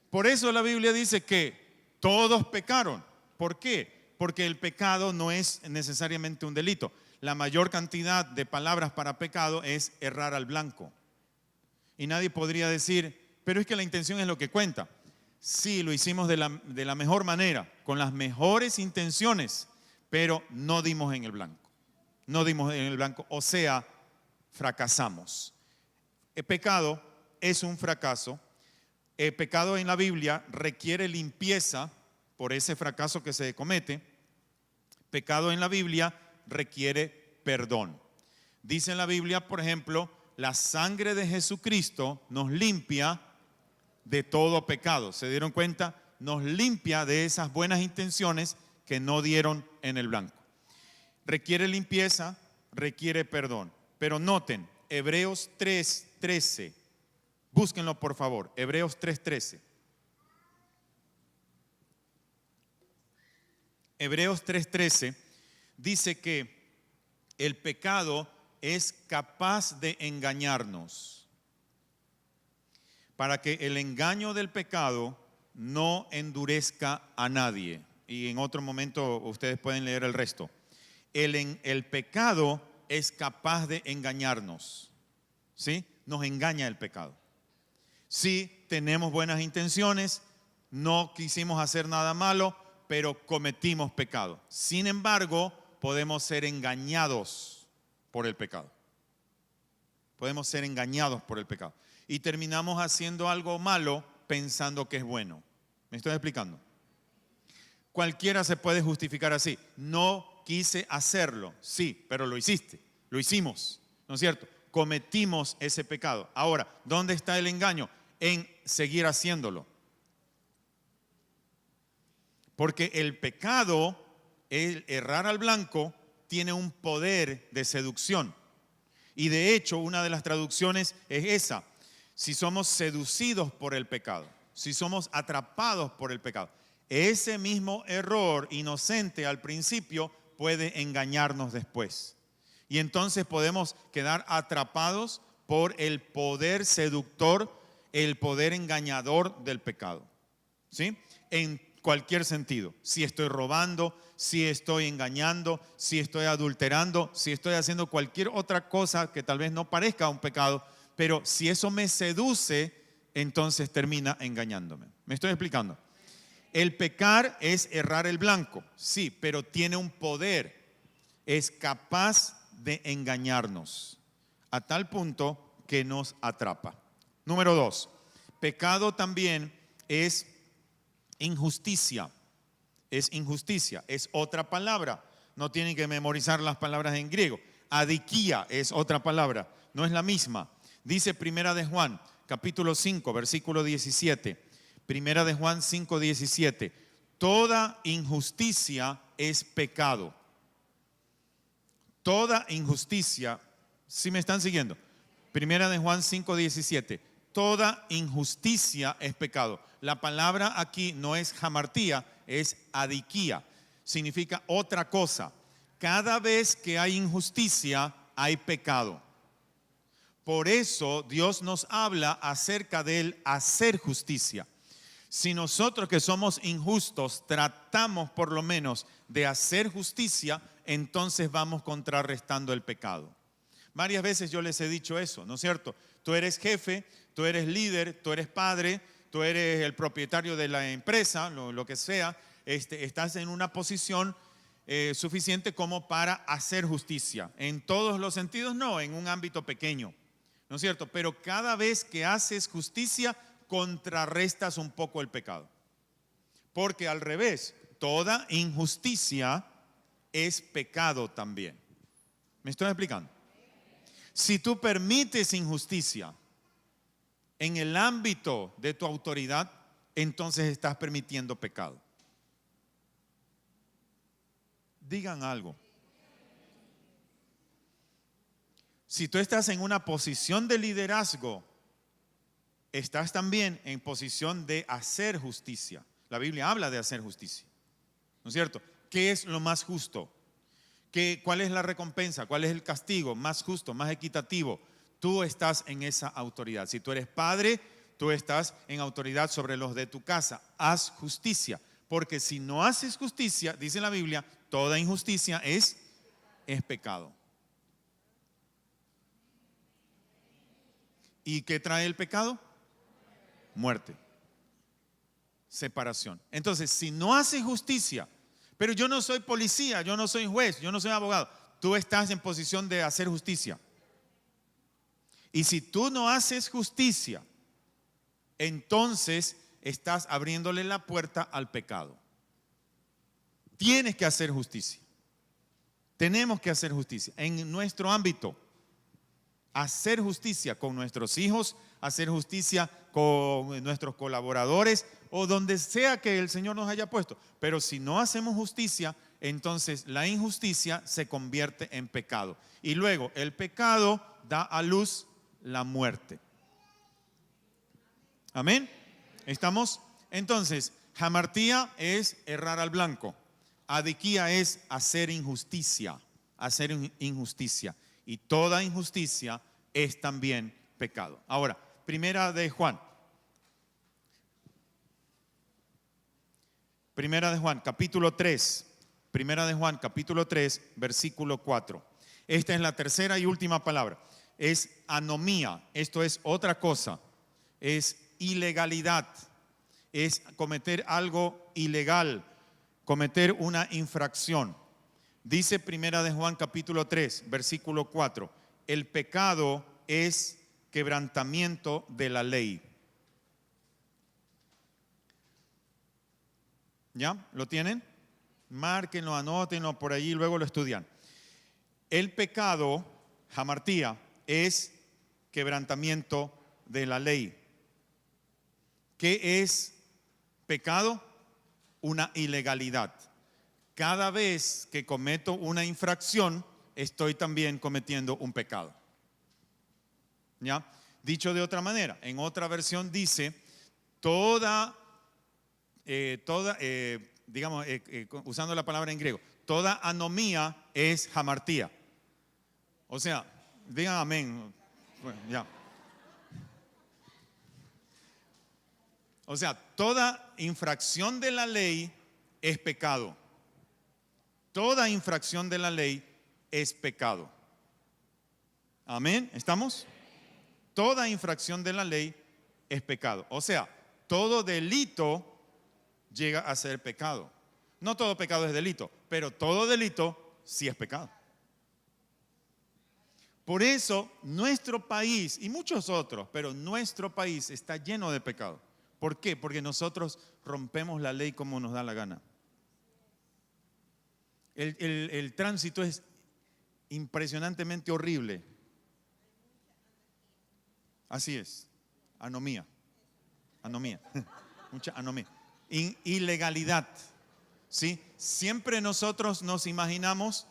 Por eso la Biblia dice que todos pecaron. ¿Por qué? Porque el pecado no es necesariamente un delito. La mayor cantidad de palabras para pecado es errar al blanco. Y nadie podría decir, pero es que la intención es lo que cuenta. Sí, lo hicimos de la mejor manera, con las mejores intenciones, pero no dimos en el blanco. No dimos en el blanco, o sea, fracasamos. El pecado es un fracaso. El pecado en la Biblia requiere limpieza por ese fracaso que se comete. Pecado en la Biblia requiere perdón. Dice en la Biblia, por ejemplo, la sangre de Jesucristo nos limpia de todo pecado. ¿Se dieron cuenta? Nos limpia de esas buenas intenciones que no dieron en el blanco. Requiere limpieza, requiere perdón. Pero noten, Hebreos 3:13. Búsquenlo por favor, Hebreos 3:13. Hebreos 3:13 dice que el pecado es capaz de engañarnos, para que el engaño del pecado no endurezca a nadie. Y en otro momento ustedes pueden leer el resto. El pecado es capaz de engañarnos, ¿sí? Nos engaña el pecado. Sí, tenemos buenas intenciones, no quisimos hacer nada malo, pero cometimos pecado. Sin embargo, podemos ser engañados por el pecado. Podemos ser engañados por el pecado. Y terminamos haciendo algo malo pensando que es bueno. ¿Me estoy explicando? Cualquiera se puede justificar así. No quise hacerlo. Sí, pero lo hiciste. Lo hicimos. ¿No es cierto? Cometimos ese pecado. Ahora, ¿dónde está el engaño? En seguir haciéndolo. Porque el pecado, el errar al blanco, tiene un poder de seducción. Y de hecho, una de las traducciones es esa. Si somos seducidos por el pecado, si somos atrapados por el pecado, ese mismo error inocente al principio puede engañarnos después. Y entonces podemos quedar atrapados por el poder seductor, el poder engañador del pecado. ¿Sí? En cualquier sentido. Si estoy robando, si estoy engañando, si estoy adulterando, si estoy haciendo cualquier otra cosa que tal vez no parezca un pecado, pero si eso me seduce, entonces termina engañándome. ¿Me estoy explicando? El pecar es errar el blanco, sí, pero tiene un poder. Es capaz de engañarnos a tal punto que nos atrapa. Número 2, pecado también es injusticia. Es injusticia, es otra palabra. No tienen que memorizar las palabras en griego. Adiquía es otra palabra, no es la misma. Dice Primera de Juan, capítulo 5, versículo 17. Primera de Juan 5, 17. Toda injusticia es pecado. Toda injusticia, ¿sí me están siguiendo? Primera de Juan 5, 17. Toda injusticia es pecado. La palabra aquí no es hamartía, es adiquía. Significa otra cosa. Cada vez que hay injusticia, hay pecado. Por eso Dios nos habla acerca del hacer justicia. Si nosotros que somos injustos tratamos por lo menos de hacer justicia, entonces vamos contrarrestando el pecado. Varias veces yo les he dicho eso, ¿no es cierto? Tú eres jefe, tú eres líder, tú eres padre, tú eres el propietario de la empresa, lo que sea, estás en una posición suficiente como para hacer justicia. En todos los sentidos no, en un ámbito pequeño, ¿no es cierto? Pero cada vez que haces justicia, contrarrestas un poco el pecado. Porque al revés, toda injusticia es pecado también. ¿Me estoy explicando? Si tú permites injusticia en el ámbito de tu autoridad, entonces estás permitiendo pecado. Digan algo. Si tú estás en una posición de liderazgo, estás también en posición de hacer justicia. La Biblia habla de hacer justicia, ¿no es cierto? ¿Qué es lo más justo? ¿Cuál es la recompensa? ¿Cuál es el castigo más justo, más equitativo? Tú estás en esa autoridad. Si tú eres padre, tú estás en autoridad sobre los de tu casa. Haz justicia, porque si no haces justicia, dice la Biblia, toda injusticia es pecado. ¿Y qué trae el pecado? Muerte, separación. Entonces, si no haces justicia, pero yo no soy policía, yo no soy juez, yo no soy abogado, tú estás en posición de hacer justicia. Y si tú no haces justicia, entonces estás abriéndole la puerta al pecado. Tienes que hacer justicia. Tenemos que hacer justicia en nuestro ámbito. Hacer justicia con nuestros hijos, hacer justicia con nuestros colaboradores o donde sea que el Señor nos haya puesto. Pero si no hacemos justicia, entonces la injusticia se convierte en pecado. Y luego el pecado da a luz la muerte. Amén. ¿Estamos? Entonces, hamartía es errar al blanco. Adiquía es hacer injusticia. Hacer injusticia. Y toda injusticia es también pecado. Ahora, Primera de Juan, capítulo 3. Primera de Juan, capítulo 3, versículo 4. Esta es la tercera y última palabra. Es anomía. Esto es otra cosa. Es ilegalidad. Es cometer algo ilegal. Cometer una infracción. Dice Primera de Juan capítulo 3, versículo 4, el pecado es quebrantamiento de la ley. ¿Ya? ¿Lo tienen? Márquenlo, anótenlo por allí, luego lo estudian. El pecado, hamartía, es quebrantamiento de la ley. ¿Qué es pecado? Una ilegalidad. Cada vez que cometo una infracción, estoy también cometiendo un pecado. ¿Ya? Dicho de otra manera, en otra versión dice, usando la palabra en griego, toda anomía es hamartía. O sea, digan amén. Bueno, ya. O sea, toda infracción de la ley es pecado. Toda infracción de la ley es pecado. Amén, ¿estamos? Toda infracción de la ley es pecado. O sea, todo delito llega a ser pecado. No todo pecado es delito, pero todo delito sí es pecado. Por eso nuestro país y muchos otros, pero nuestro país está lleno de pecado. ¿Por qué? Porque nosotros rompemos la ley como nos da la gana. El tránsito es impresionantemente horrible. Así es, anomía, mucha anomía. Ilegalidad, ¿sí? Siempre nosotros nos imaginamos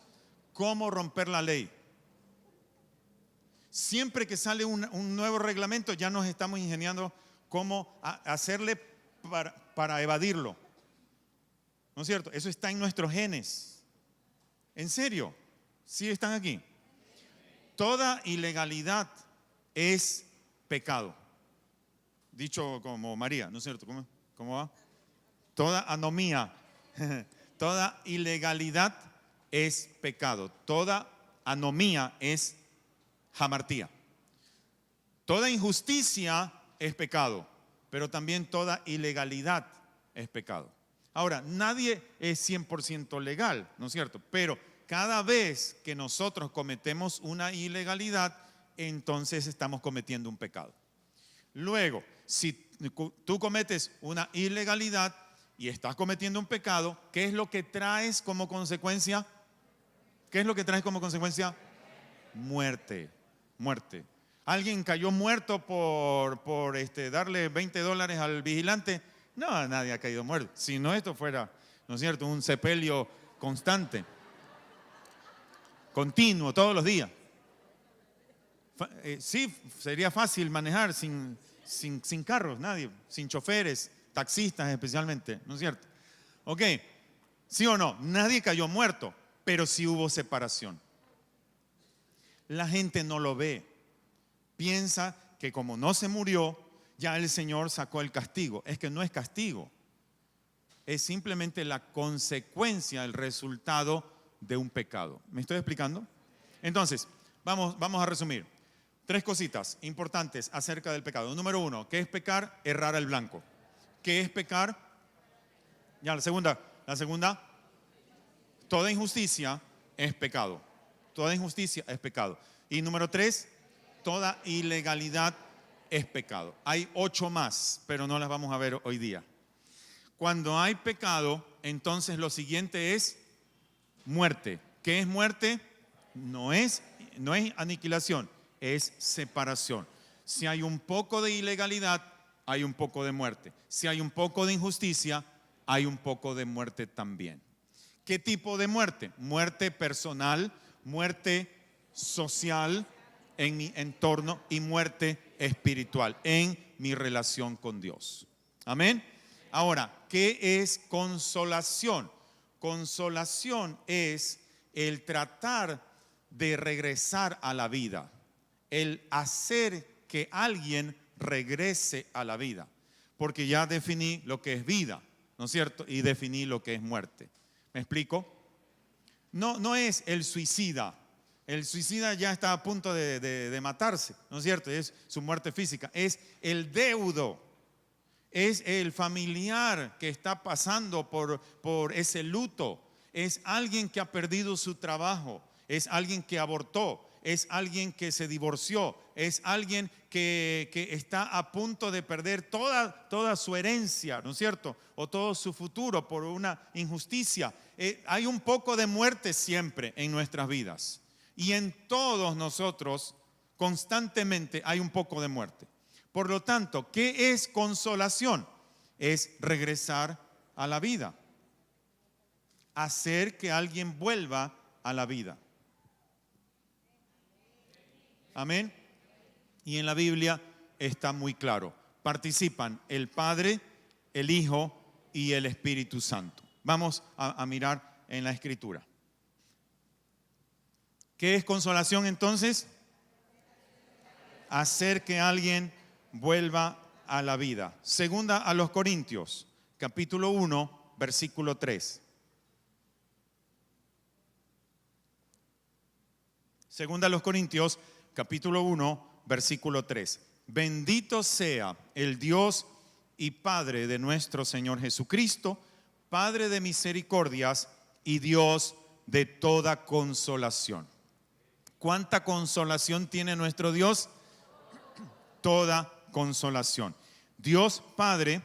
cómo romper la ley. Siempre que sale un nuevo reglamento ya nos estamos ingeniando cómo hacerle para evadirlo. ¿No es cierto? Eso está en nuestros genes. ¿En serio? ¿Sí están aquí? Toda ilegalidad es pecado. Dicho como María, ¿no es cierto? ¿Cómo va? Toda anomía, toda ilegalidad es pecado. Toda anomía es hamartía. Toda injusticia es pecado, pero también toda ilegalidad es pecado. Ahora, nadie es 100% legal, ¿no es cierto? Pero cada vez que nosotros cometemos una ilegalidad, entonces estamos cometiendo un pecado. Luego, si tú cometes una ilegalidad y estás cometiendo un pecado, ¿qué es lo que traes como consecuencia? ¿Qué es lo que traes como consecuencia? Muerte. ¿Alguien cayó muerto por darle $20 al vigilante? No, nadie ha caído muerto. Si no, esto fuera, ¿no es cierto?, un sepelio constante, continuo, todos los días. Sí, sería fácil manejar sin carros, nadie, sin choferes, taxistas especialmente, ¿no es cierto? Ok, ¿sí o no? Nadie cayó muerto, pero sí hubo separación. La gente no lo ve. Piensa que como no se murió, ya el Señor sacó el castigo. Es que no es castigo. Es simplemente la consecuencia, el resultado de un pecado. ¿Me estoy explicando? Entonces, vamos a resumir. 3 cositas importantes acerca del pecado. Número 1, ¿qué es pecar? Errar al blanco. ¿Qué es pecar? Ya, la segunda. Toda injusticia es pecado. Toda injusticia es pecado. Y número 3, toda ilegalidad es pecado. Hay 8 más, pero no las vamos a ver hoy día. Cuando hay pecado, entonces lo siguiente es muerte. ¿Qué es muerte? No es aniquilación, es separación. Si hay un poco de ilegalidad, hay un poco de muerte. Si hay un poco de injusticia, hay un poco de muerte también. ¿Qué tipo de muerte? Muerte personal, muerte social en mi entorno y muerte espiritual en mi relación con Dios. Amén. Ahora, ¿qué es consolación? Consolación es el tratar de regresar a la vida, el hacer que alguien regrese a la vida, porque ya definí lo que es vida, ¿no es cierto? Y definí lo que es muerte. ¿Me explico? No es el suicida. El suicida ya está a punto de matarse, ¿no es cierto? Es su muerte física. Es el deudo. Es el familiar que está pasando por ese luto. Es alguien que ha perdido su trabajo. Es alguien que abortó. Es alguien que se divorció. Es alguien que está a punto de perder toda su herencia, ¿no es cierto? O todo su futuro por una injusticia. Hay un poco de muerte siempre en nuestras vidas. Y en todos nosotros constantemente hay un poco de muerte. Por lo tanto, ¿qué es consolación? Es regresar a la vida. Hacer que alguien vuelva a la vida. Amén. Y en la Biblia está muy claro. Participan el Padre, el Hijo y el Espíritu Santo. Vamos a mirar en la Escritura. ¿Qué es consolación entonces? Hacer que alguien vuelva a la vida. Segunda a los Corintios, capítulo 1, versículo 3. Segunda a los Corintios, capítulo 1, versículo 3. Bendito sea el Dios y Padre de nuestro Señor Jesucristo, Padre de misericordias y Dios de toda consolación. ¿Cuánta consolación tiene nuestro Dios? Toda consolación. Dios Padre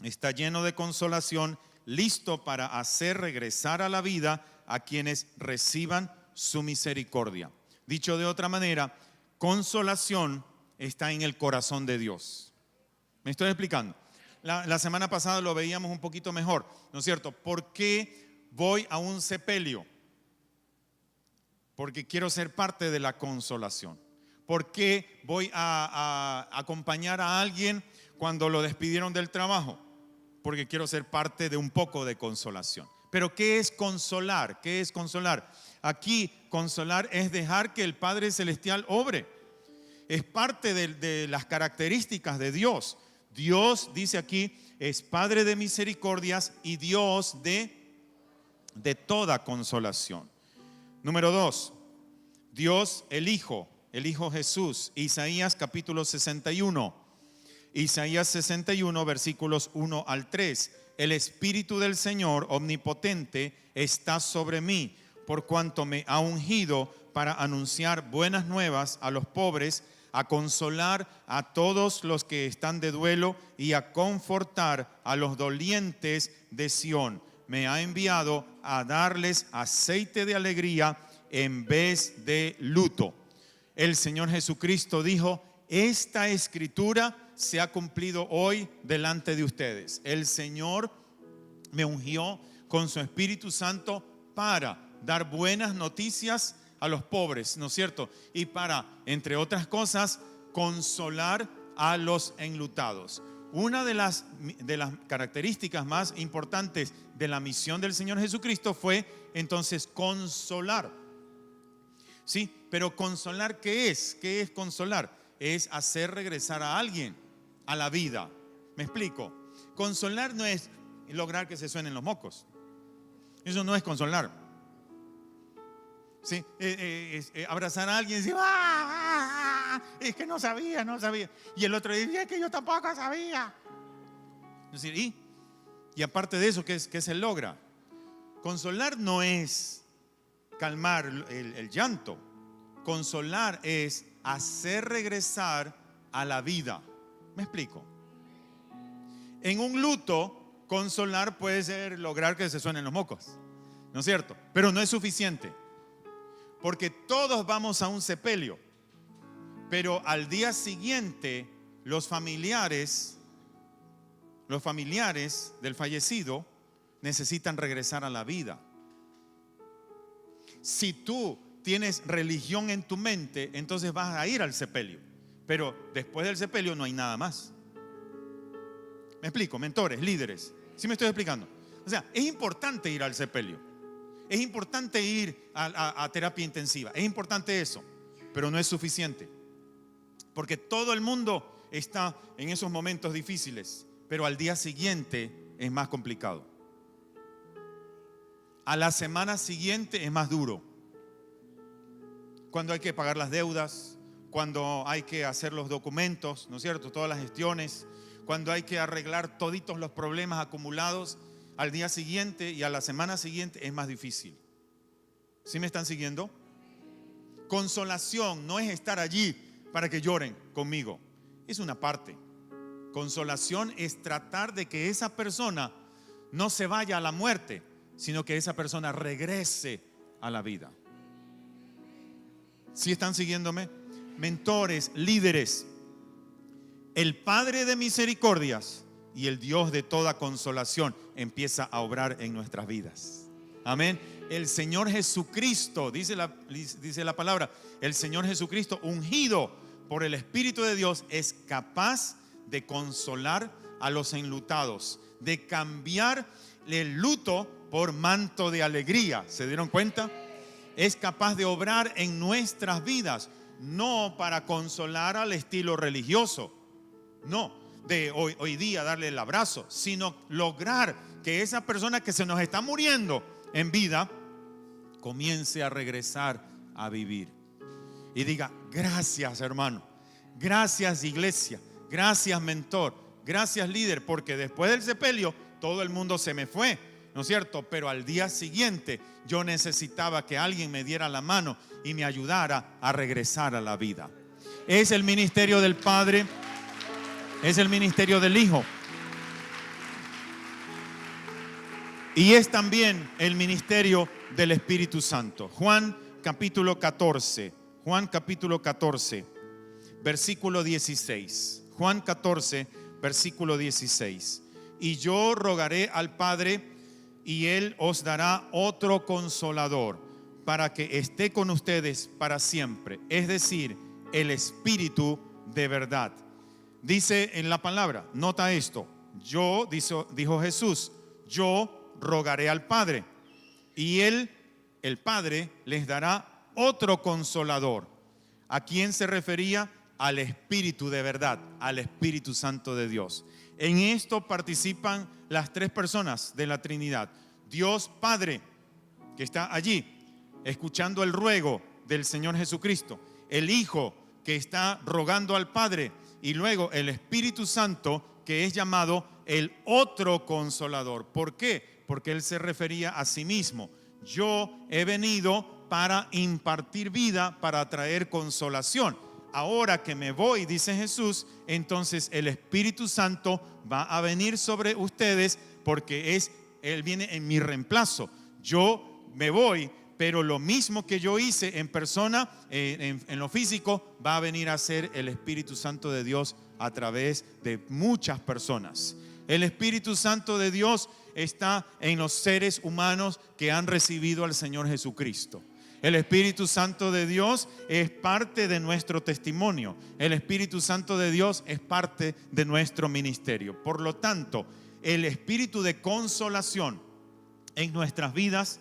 está lleno de consolación, listo para hacer regresar a la vida a quienes reciban su misericordia. Dicho de otra manera, consolación está en el corazón de Dios. ¿Me estoy explicando? La semana pasada lo veíamos un poquito mejor, ¿no es cierto? ¿Por qué voy a un sepelio? Porque quiero ser parte de la consolación. ¿Por qué voy a acompañar a alguien cuando lo despidieron del trabajo? Porque quiero ser parte de un poco de consolación. Pero ¿qué es consolar? ¿Qué es consolar? Aquí consolar es dejar que el Padre Celestial obre. Es parte de las características de Dios. Dios, dice aquí, es Padre de misericordias y Dios de toda consolación. Número 2, Dios el Hijo Jesús. Isaías capítulo 61. Isaías 61, versículos 1 al 3. El Espíritu del Señor omnipotente está sobre mí, por cuanto me ha ungido para anunciar buenas nuevas a los pobres, a consolar a todos los que están de duelo y a confortar a los dolientes de Sión. Me ha enviado a darles aceite de alegría en vez de luto. El Señor Jesucristo dijo: esta escritura se ha cumplido hoy delante de ustedes. El Señor me ungió con su Espíritu Santo para dar buenas noticias a los pobres, ¿no es cierto? Y para, entre otras cosas, consolar a los enlutados. Una de las características más importantes de la misión del Señor Jesucristo fue entonces consolar. Sí, pero consolar, ¿qué es? ¿Qué es consolar? Es hacer regresar a alguien a la vida. ¿Me explico? Consolar no es lograr que se suenen los mocos. Eso no es consolar. ¿Sí? Abrazar a alguien y decir: es que no sabía. Y el otro dice: es que yo tampoco sabía. Es decir, y aparte de eso, ¿qué se logra? Consolar no es calmar el llanto. Consolar es hacer regresar a la vida. ¿Me explico? En un luto, consolar puede ser lograr que se suenen los mocos, ¿no es cierto? Pero no es suficiente, porque todos vamos a un sepelio, pero al día siguiente los familiares del fallecido necesitan regresar a la vida. Si tú tienes religión en tu mente, entonces vas a ir al sepelio, pero después del sepelio no hay nada más. ¿Me explico? Mentores, líderes, ¿sí me estoy explicando? O sea, es importante ir al sepelio, es importante ir a terapia intensiva, es importante eso, pero no es suficiente, porque todo el mundo está en esos momentos difíciles, pero al día siguiente es más complicado. A la semana siguiente es más duro, cuando hay que pagar las deudas, cuando hay que hacer los documentos, ¿no es cierto? Todas las gestiones, cuando hay que arreglar toditos los problemas acumulados, al día siguiente y a la semana siguiente es más difícil. ¿Sí me están siguiendo? Consolación no es estar allí para que lloren conmigo, es una parte. Consolación es tratar de que esa persona no se vaya a la muerte, sino que esa persona regrese a la vida. ¿Sí están siguiéndome? Mentores, líderes, el Padre de misericordias y el Dios de toda consolación empieza a obrar en nuestras vidas. Amén. El Señor Jesucristo, dice la palabra, el Señor Jesucristo, ungido por el Espíritu de Dios, es capaz de consolar a los enlutados, de cambiar el luto por manto de alegría. ¿Se dieron cuenta? Es capaz de obrar en nuestras vidas, no para consolar al estilo religioso, no de hoy día darle el abrazo, sino lograr que esa persona que se nos está muriendo en vida comience a regresar a vivir y diga: gracias, hermano, gracias, iglesia, gracias, mentor, gracias, líder, porque después del sepelio todo el mundo se me fue, ¿no es cierto? Pero al día siguiente yo necesitaba que alguien me diera la mano y me ayudara a regresar a la vida. Es el ministerio del Padre, es el ministerio del Hijo, y es también el ministerio del Espíritu Santo. Juan capítulo 14. Juan capítulo 14, versículo 16. Juan 14, versículo 16. Y yo rogaré al Padre, y Él os dará otro consolador, para que esté con ustedes para siempre. Es decir, el Espíritu de verdad. Dice en la palabra, nota esto. Dijo Jesús, yo rogaré al Padre, y Él, el Padre, les dará otro consolador. ¿A quién se refería? Al Espíritu de verdad, al Espíritu Santo de Dios. En esto participan las tres personas de la Trinidad. Dios Padre, que está allí, escuchando el ruego del Señor Jesucristo. El Hijo, que está rogando al Padre. Y luego el Espíritu Santo, que es llamado el otro consolador. ¿Por qué? Porque Él se refería a sí mismo. Yo he venido para impartir vida, para traer consolación. Ahora que me voy, dice Jesús, entonces el Espíritu Santo va a venir sobre ustedes, porque Él viene en mi reemplazo. Yo me voy, pero lo mismo que yo hice en persona, en lo físico, va a venir a hacer el Espíritu Santo de Dios a través de muchas personas. El Espíritu Santo de Dios está en los seres humanos que han recibido al Señor Jesucristo. El Espíritu Santo de Dios es parte de nuestro testimonio. El Espíritu Santo de Dios es parte de nuestro ministerio. Por lo tanto, el espíritu de consolación en nuestras vidas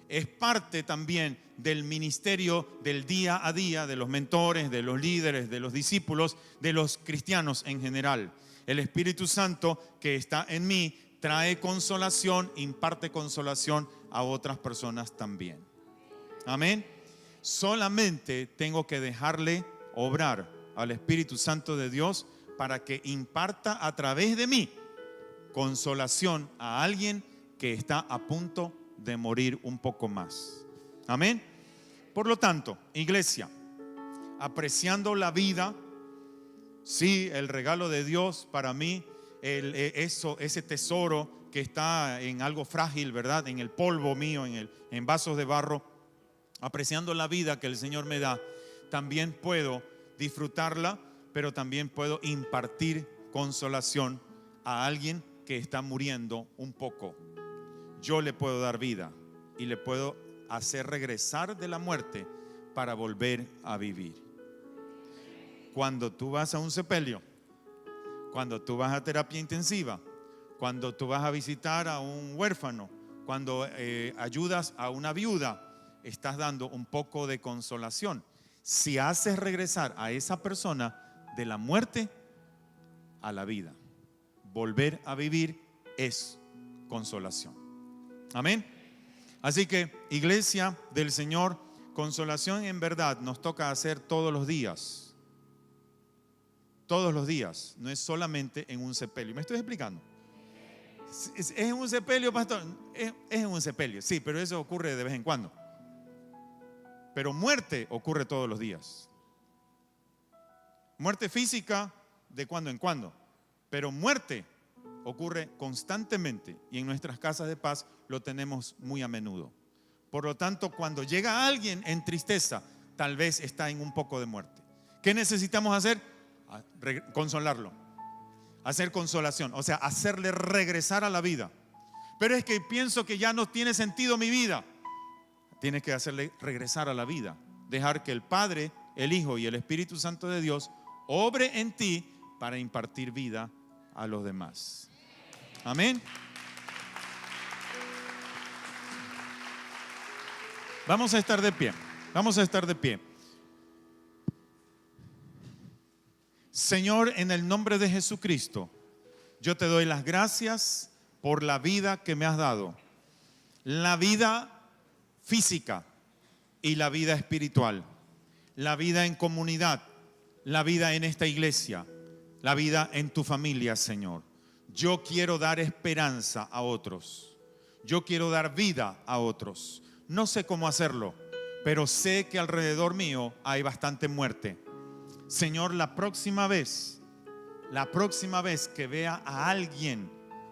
es parte también del ministerio del día a día, de los mentores, de los líderes, de los discípulos, de los cristianos en general. El Espíritu Santo que está en mí trae consolación, imparte consolación a otras personas también. Amén. Solamente tengo que dejarle obrar al Espíritu Santo de Dios para que imparta a través de mí consolación a alguien que está a punto de morir un poco más. Amén. Por lo tanto, iglesia, apreciando la vida, sí, el regalo de Dios para mí, ese tesoro que está en algo frágil, ¿verdad? En el polvo mío, en vasos de barro. Apreciando la vida que el Señor me da, también puedo disfrutarla, pero también puedo impartir consolación a alguien que está muriendo un poco. Yo le puedo dar vida y le puedo hacer regresar de la muerte para volver a vivir. Cuando tú vas a un sepelio, cuando tú vas a terapia intensiva, cuando tú vas a visitar a un huérfano, cuando ayudas a una viuda, estás dando un poco de consolación. Si haces regresar a esa persona de la muerte a la vida, volver a vivir es consolación. Amén. Así que, iglesia del Señor, consolación en verdad nos toca hacer todos los días. Todos los días, no es solamente en un sepelio. ¿Me estoy explicando? ¿Es en un sepelio, pastor? Es en un sepelio, sí, pero eso ocurre de vez en cuando. Pero muerte ocurre todos los días. Muerte física de cuando en cuando, pero muerte ocurre constantemente y en nuestras casas de paz lo tenemos muy a menudo. Por lo tanto, cuando llega alguien en tristeza, tal vez está en un poco de muerte. ¿Qué necesitamos hacer? Consolarlo, hacer consolación, o sea, hacerle regresar a la vida. Pero es que pienso que ya no tiene sentido mi vida. Tienes que hacerle regresar a la vida, dejar que el Padre, el Hijo y el Espíritu Santo de Dios obre en ti para impartir vida a los demás. Amén. Vamos a estar de pie. Vamos a estar de pie. Señor, en el nombre de Jesucristo, yo te doy las gracias por la vida que me has dado. La vida física y la vida espiritual, la vida en comunidad, la vida en esta iglesia, la vida en tu familia, Señor. Yo quiero dar esperanza a otros. Yo quiero dar vida a otros. No sé cómo hacerlo, pero sé que alrededor mío hay bastante muerte. Señor, la próxima vez que vea a alguien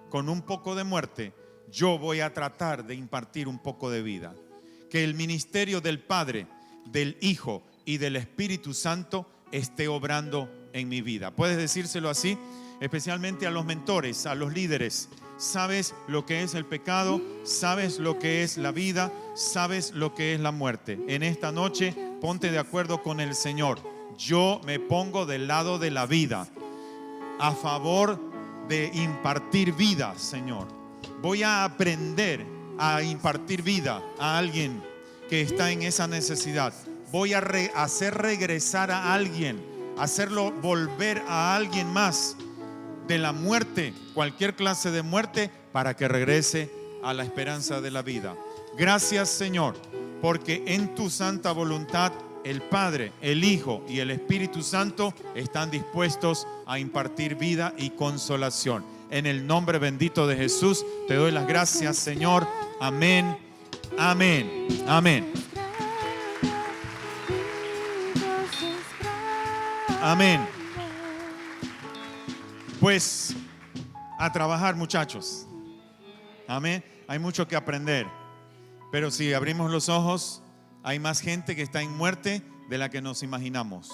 con un poco de muerte, yo voy a tratar de impartir un poco de vida. que el ministerio del Padre, del Hijo y del Espíritu Santo esté obrando en mi vida. Puedes decírselo así, especialmente a los mentores, a los líderes. Sabes lo que es el pecado, sabes lo que es la vida, sabes lo que es la muerte. En esta noche ponte de acuerdo con el Señor. Yo me pongo del lado de la vida, a favor de impartir vida, Señor. Voy a aprender a impartir vida a alguien que está en esa necesidad. Voy a hacer regresar a alguien, hacerlo volver a alguien más de la muerte, cualquier clase de muerte, para que regrese a la esperanza de la vida. Gracias, Señor, porque en tu santa voluntad el Padre, el Hijo y el Espíritu Santo están dispuestos a impartir vida y consolación. En el nombre bendito de Jesús te doy las gracias, Señor. Amén, amén, amén. Amén. Pues a trabajar, muchachos. Amén. Hay mucho que aprender. Pero si abrimos los ojos, hay más gente que está en muerte de la que nos imaginamos.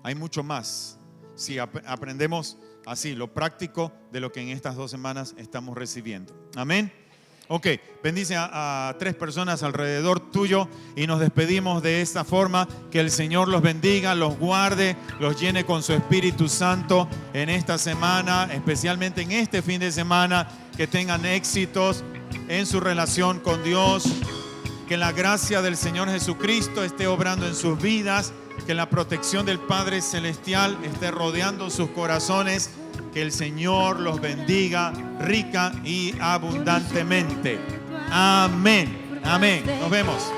Hay mucho más. Si aprendemos así, lo práctico de lo que en estas 2 semanas estamos recibiendo. Amén. Ok, bendice a 3 personas alrededor tuyo y nos despedimos de esta forma. Que el Señor los bendiga, los guarde, los llene con su Espíritu Santo en esta semana, especialmente en este fin de semana. Que tengan éxitos en su relación con Dios. Que la gracia del Señor Jesucristo esté obrando en sus vidas. Que la protección del Padre Celestial esté rodeando sus corazones. Que el Señor los bendiga rica y abundantemente. Amén. Amén. Nos vemos.